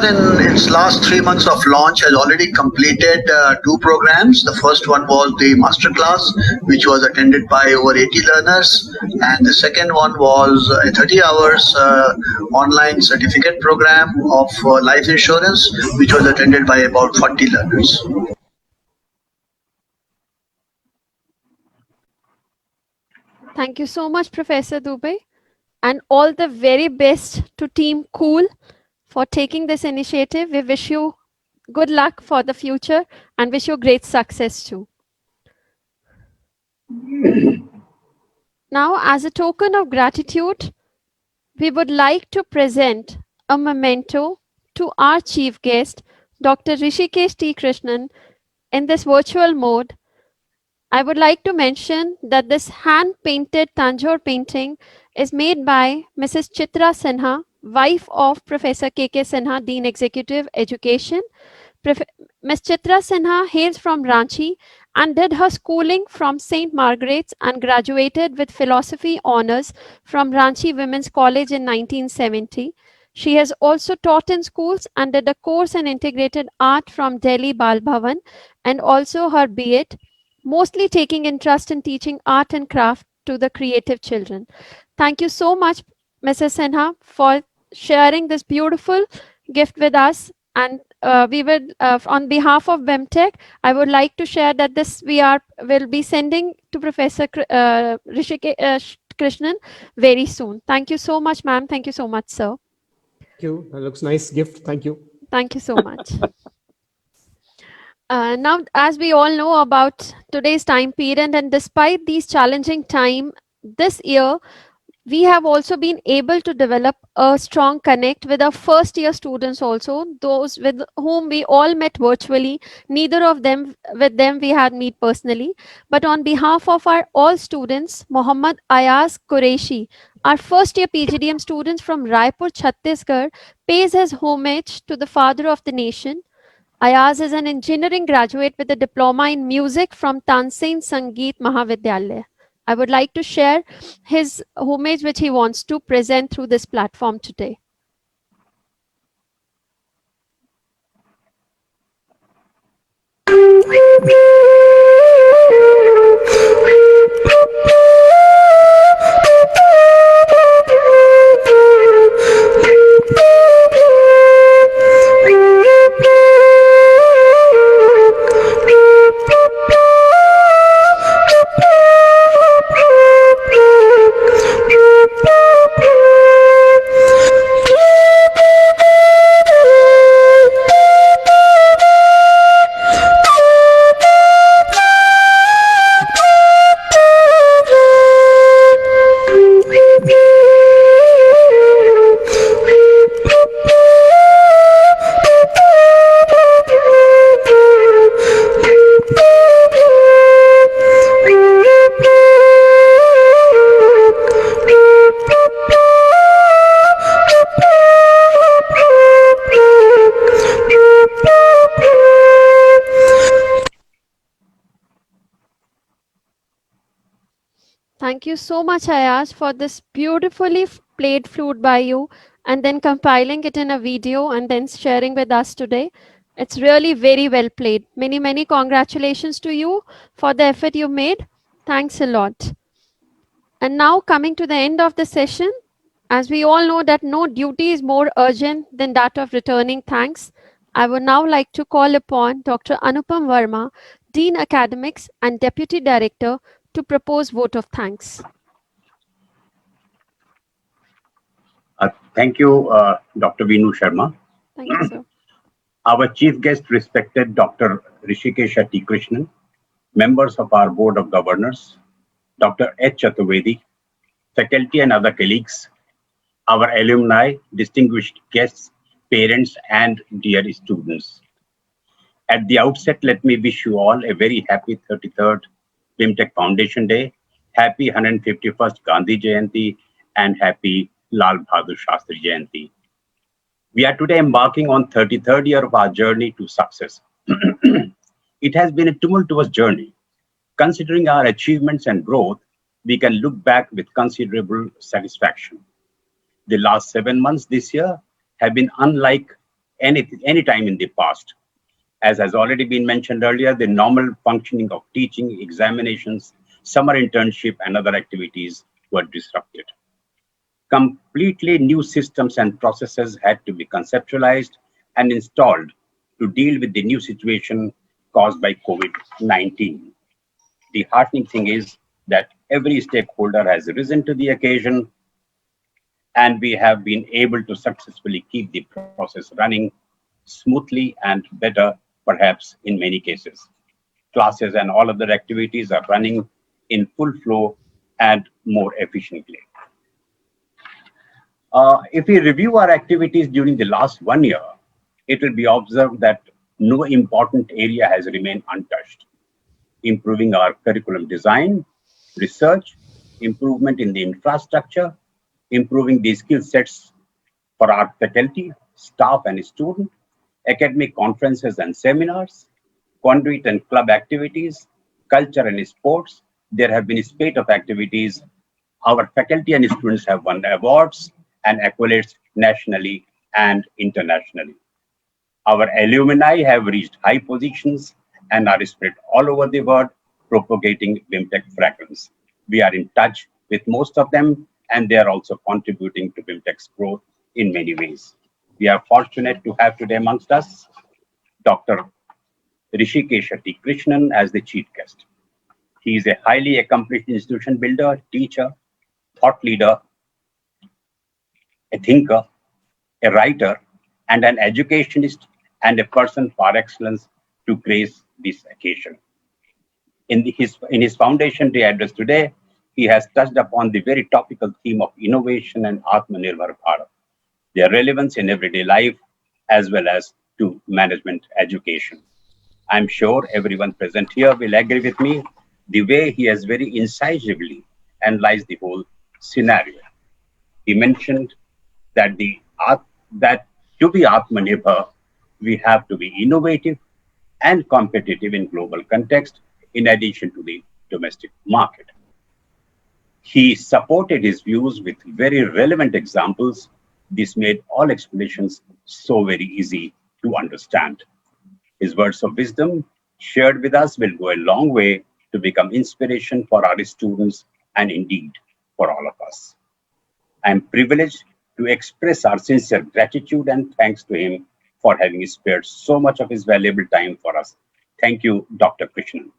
sir, in its last 3 months of launch, has already completed 2 programs. The first one was the masterclass, which was attended by over 80 learners, and the second one was a 30 hours online certificate program of life insurance, which was attended by about 40 learners. Thank you so much, Professor Dubey, and all the very best to Team Cool for taking this initiative. We wish you good luck for the future and wish you great success too. Now, as a token of gratitude, we would like to present a memento to our chief guest, Dr. Rishikesh T. Krishnan, in this virtual mode. I would like to mention that this hand-painted Tanjore painting is made by Mrs. Chitra Sinha, wife of Professor K.K. Sinha, Dean Executive Education. Ms. Chitra Sinha hails from Ranchi and did her schooling from St. Margaret's and graduated with philosophy honors from Ranchi Women's College in 1970. She has also taught in schools and did a course in integrated art from Delhi Bal Bhavan and also her B.Ed, mostly taking interest in teaching art and craft to the creative children. Thank you so much, Mrs. Sinha, for sharing this beautiful gift with us. And we will, on behalf of BIMTech, I would like to share that this will be sending to Professor Rishikesh Krishnan very soon. Thank you so much, ma'am. Thank you so much, sir. Thank you. That looks nice gift. Thank you. Thank you so much. Now, as we all know about today's time period, and despite these challenging time this year, we have also been able to develop a strong connect with our first year students also, those with whom we all met virtually. Neither of them, with them we had met personally. But on behalf of our all students, Mohammad Ayaz Qureshi, our first year PGDM students from Raipur, Chhattisgarh, pays his homage to the father of the nation. Ayaz is an engineering graduate with a diploma in music from Tansen Sangeet Mahavidyalaya. I would like to share his homage which he wants to present through this platform today. Thank you so much, Ayaz, for this beautifully played flute by you and then compiling it in a video and then sharing with us today. It's really very well played. Many, many congratulations to you for the effort you made. Thanks a lot. And now coming to the end of the session, as we all know that no duty is more urgent than that of returning thanks, I would now like to call upon Dr. Anupam Verma, Dean Academics and Deputy Director, to propose vote of thanks. Thank you, Dr. Vinu Sharma. Thank you, sir. Our chief guest, respected Dr. Rishikesh T. Krishnan, members of our Board of Governors, Dr. H. Chaturvedi, faculty and other colleagues, our alumni, distinguished guests, parents, and dear students. At the outset, let me wish you all a very happy 33rd BIMTech Foundation Day, happy 151st Gandhi Jayanti, and happy Lal Bahadur Shastri Jayanti. We are today embarking on 33rd year of our journey to success. It has been a tumultuous journey. Considering our achievements and growth, we can look back with considerable satisfaction. The last 7 months this year have been unlike any time in the past. As has already been mentioned earlier, the normal functioning of teaching, examinations, summer internship, and other activities were disrupted. Completely new systems and processes had to be conceptualized and installed to deal with the new situation caused by COVID-19. The heartening thing is that every stakeholder has risen to the occasion, and we have been able to successfully keep the process running smoothly and better, perhaps in many cases. Classes and all other activities are running in full flow and more efficiently. If we review our activities during the last 1 year, it will be observed that no important area has remained untouched. Improving our curriculum design, research, improvement in the infrastructure, improving the skill sets for our faculty, staff, and students, academic conferences and seminars, conduit and club activities, culture and sports. There have been a spate of activities. Our faculty and students have won awards and accolades nationally and internationally. Our alumni have reached high positions and are spread all over the world, propagating BIMTech fragrance. We are in touch with most of them, and they are also contributing to BIMTech's growth in many ways. We are fortunate to have today amongst us Dr. Rishikesh T. Krishnan as the chief guest. He is a highly accomplished institution builder, teacher, thought leader, a thinker, a writer, and an educationist, and a person par excellence to grace this occasion. In his Foundation Day address today, he has touched upon the very topical theme of innovation and Atmanirbhar Bharat, their relevance in everyday life as well as to management education. I'm sure everyone present here will agree with me the way he has very incisively analyzed the whole scenario. He mentioned that to be Atmanirbhar, we have to be innovative and competitive in global context, in addition to the domestic market. He supported his views with very relevant examples. This made all explanations so very easy to understand. His words of wisdom shared with us will go a long way to become inspiration for our students and indeed for all of us. I am privileged to express our sincere gratitude and thanks to him for having spared so much of his valuable time for us. Thank you, Dr. Krishnan.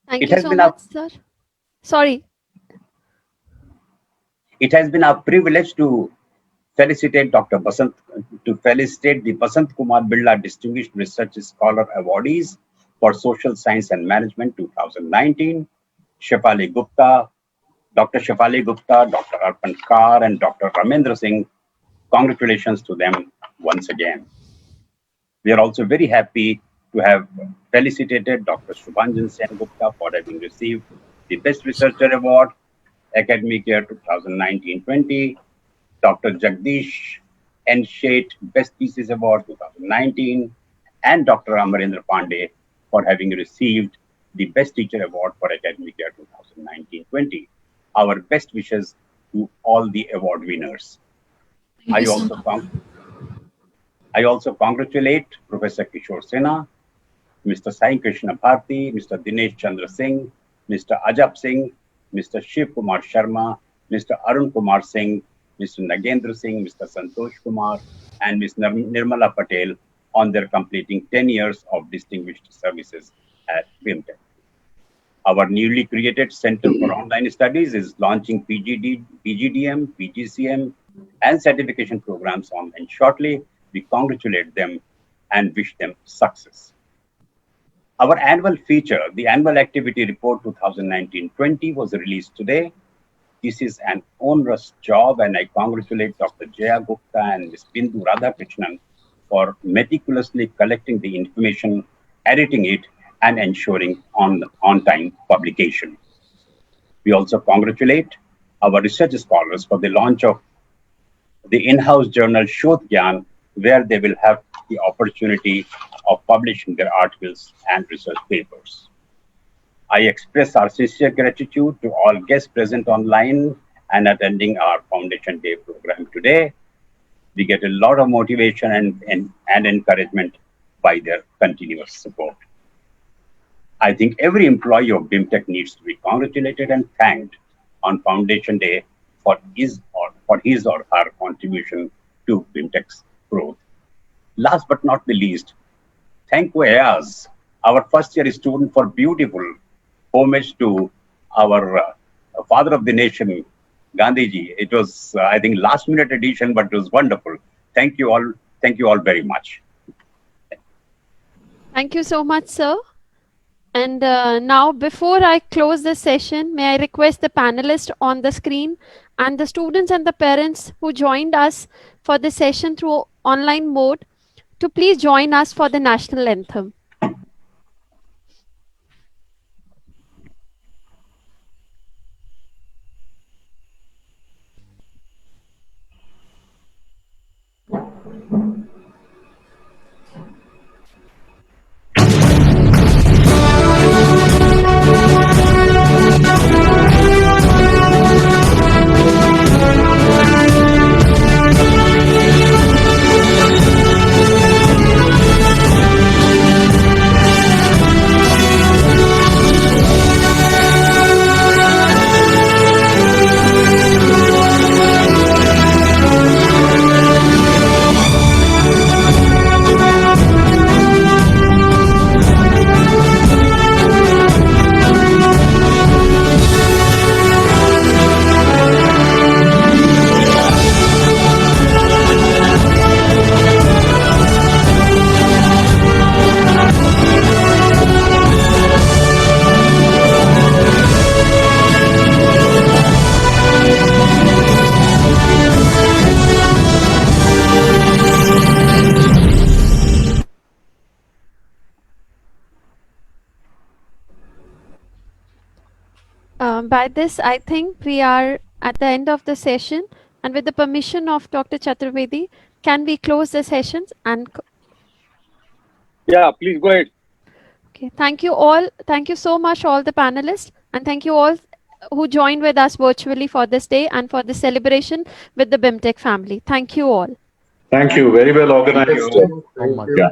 Thank you so much, sir. Sorry. It has been our privilege to felicitate the Basant Kumar Birla Distinguished Research Scholar Awardees for Social Science and Management 2019, Shefali Gupta, Dr. Shefali Gupta, Dr. Arpan Kar, and Dr. Ramendra Singh. Congratulations to them once again. We are also very happy to have felicitated Dr. Shubhanjan Sen Gupta for having received the Best Researcher Award, Academic Year 2019-20, Dr. Jagdish N. Sheth Best Thesis Award 2019, and Dr. Amarendra Pandey for having received the Best Teacher Award for Academic Year 2019-20. Our best wishes to all the award winners. I also congratulate Professor Kishore Sinha, Mr. Sai Krishna Bharti, Mr. Dinesh Chandra Singh, Mr. Ajab Singh, Mr. Shiv Kumar Sharma, Mr. Arun Kumar Singh, Mr. Nagendra Singh, Mr. Santosh Kumar, and Ms. Nirmala Patel on their completing 10 years of distinguished services at BIMTech. Our newly created Center for Online Studies is launching PGDM, PGCM, and certification programs online shortly. We congratulate them and wish them success. Our annual feature, the Annual Activity Report 2019-20, was released today. This is an onerous job, and I congratulate Dr. Jaya Gupta and Ms. Bindu Radhakrishnan for meticulously collecting the information, editing it, and ensuring on-time publication. We also congratulate our research scholars for the launch of the in-house journal Shodh Gyan, where they will have the opportunity of publishing their articles and research papers. I express our sincere gratitude to all guests present online and attending our Foundation Day program today. We get a lot of motivation and encouragement by their continuous support. I think every employee of BIMTech needs to be congratulated and thanked on Foundation Day for his or her contribution to BIMTech's growth. Last but not the least, thank Ayaz, our first year student, for beautiful homage to our father of the nation, Gandhiji. It was, I think, last minute edition, but it was wonderful. Thank you all. Thank you all very much. Thank you so much, sir. And now, before I close this session, may I request the panelists on the screen and the students and the parents who joined us for the session through online mode to please join us for the national anthem. By this, I think we are at the end of the session, and with the permission of Dr. Chaturvedi, can we close the sessions? And Yeah, please go ahead. okay, thank you all. Thank you so much, all the panelists, and thank you all who joined with us virtually for this day and for the celebration with the BIMTech family. Thank you all. Thank you. Very well organized. Thank you so much. Yeah.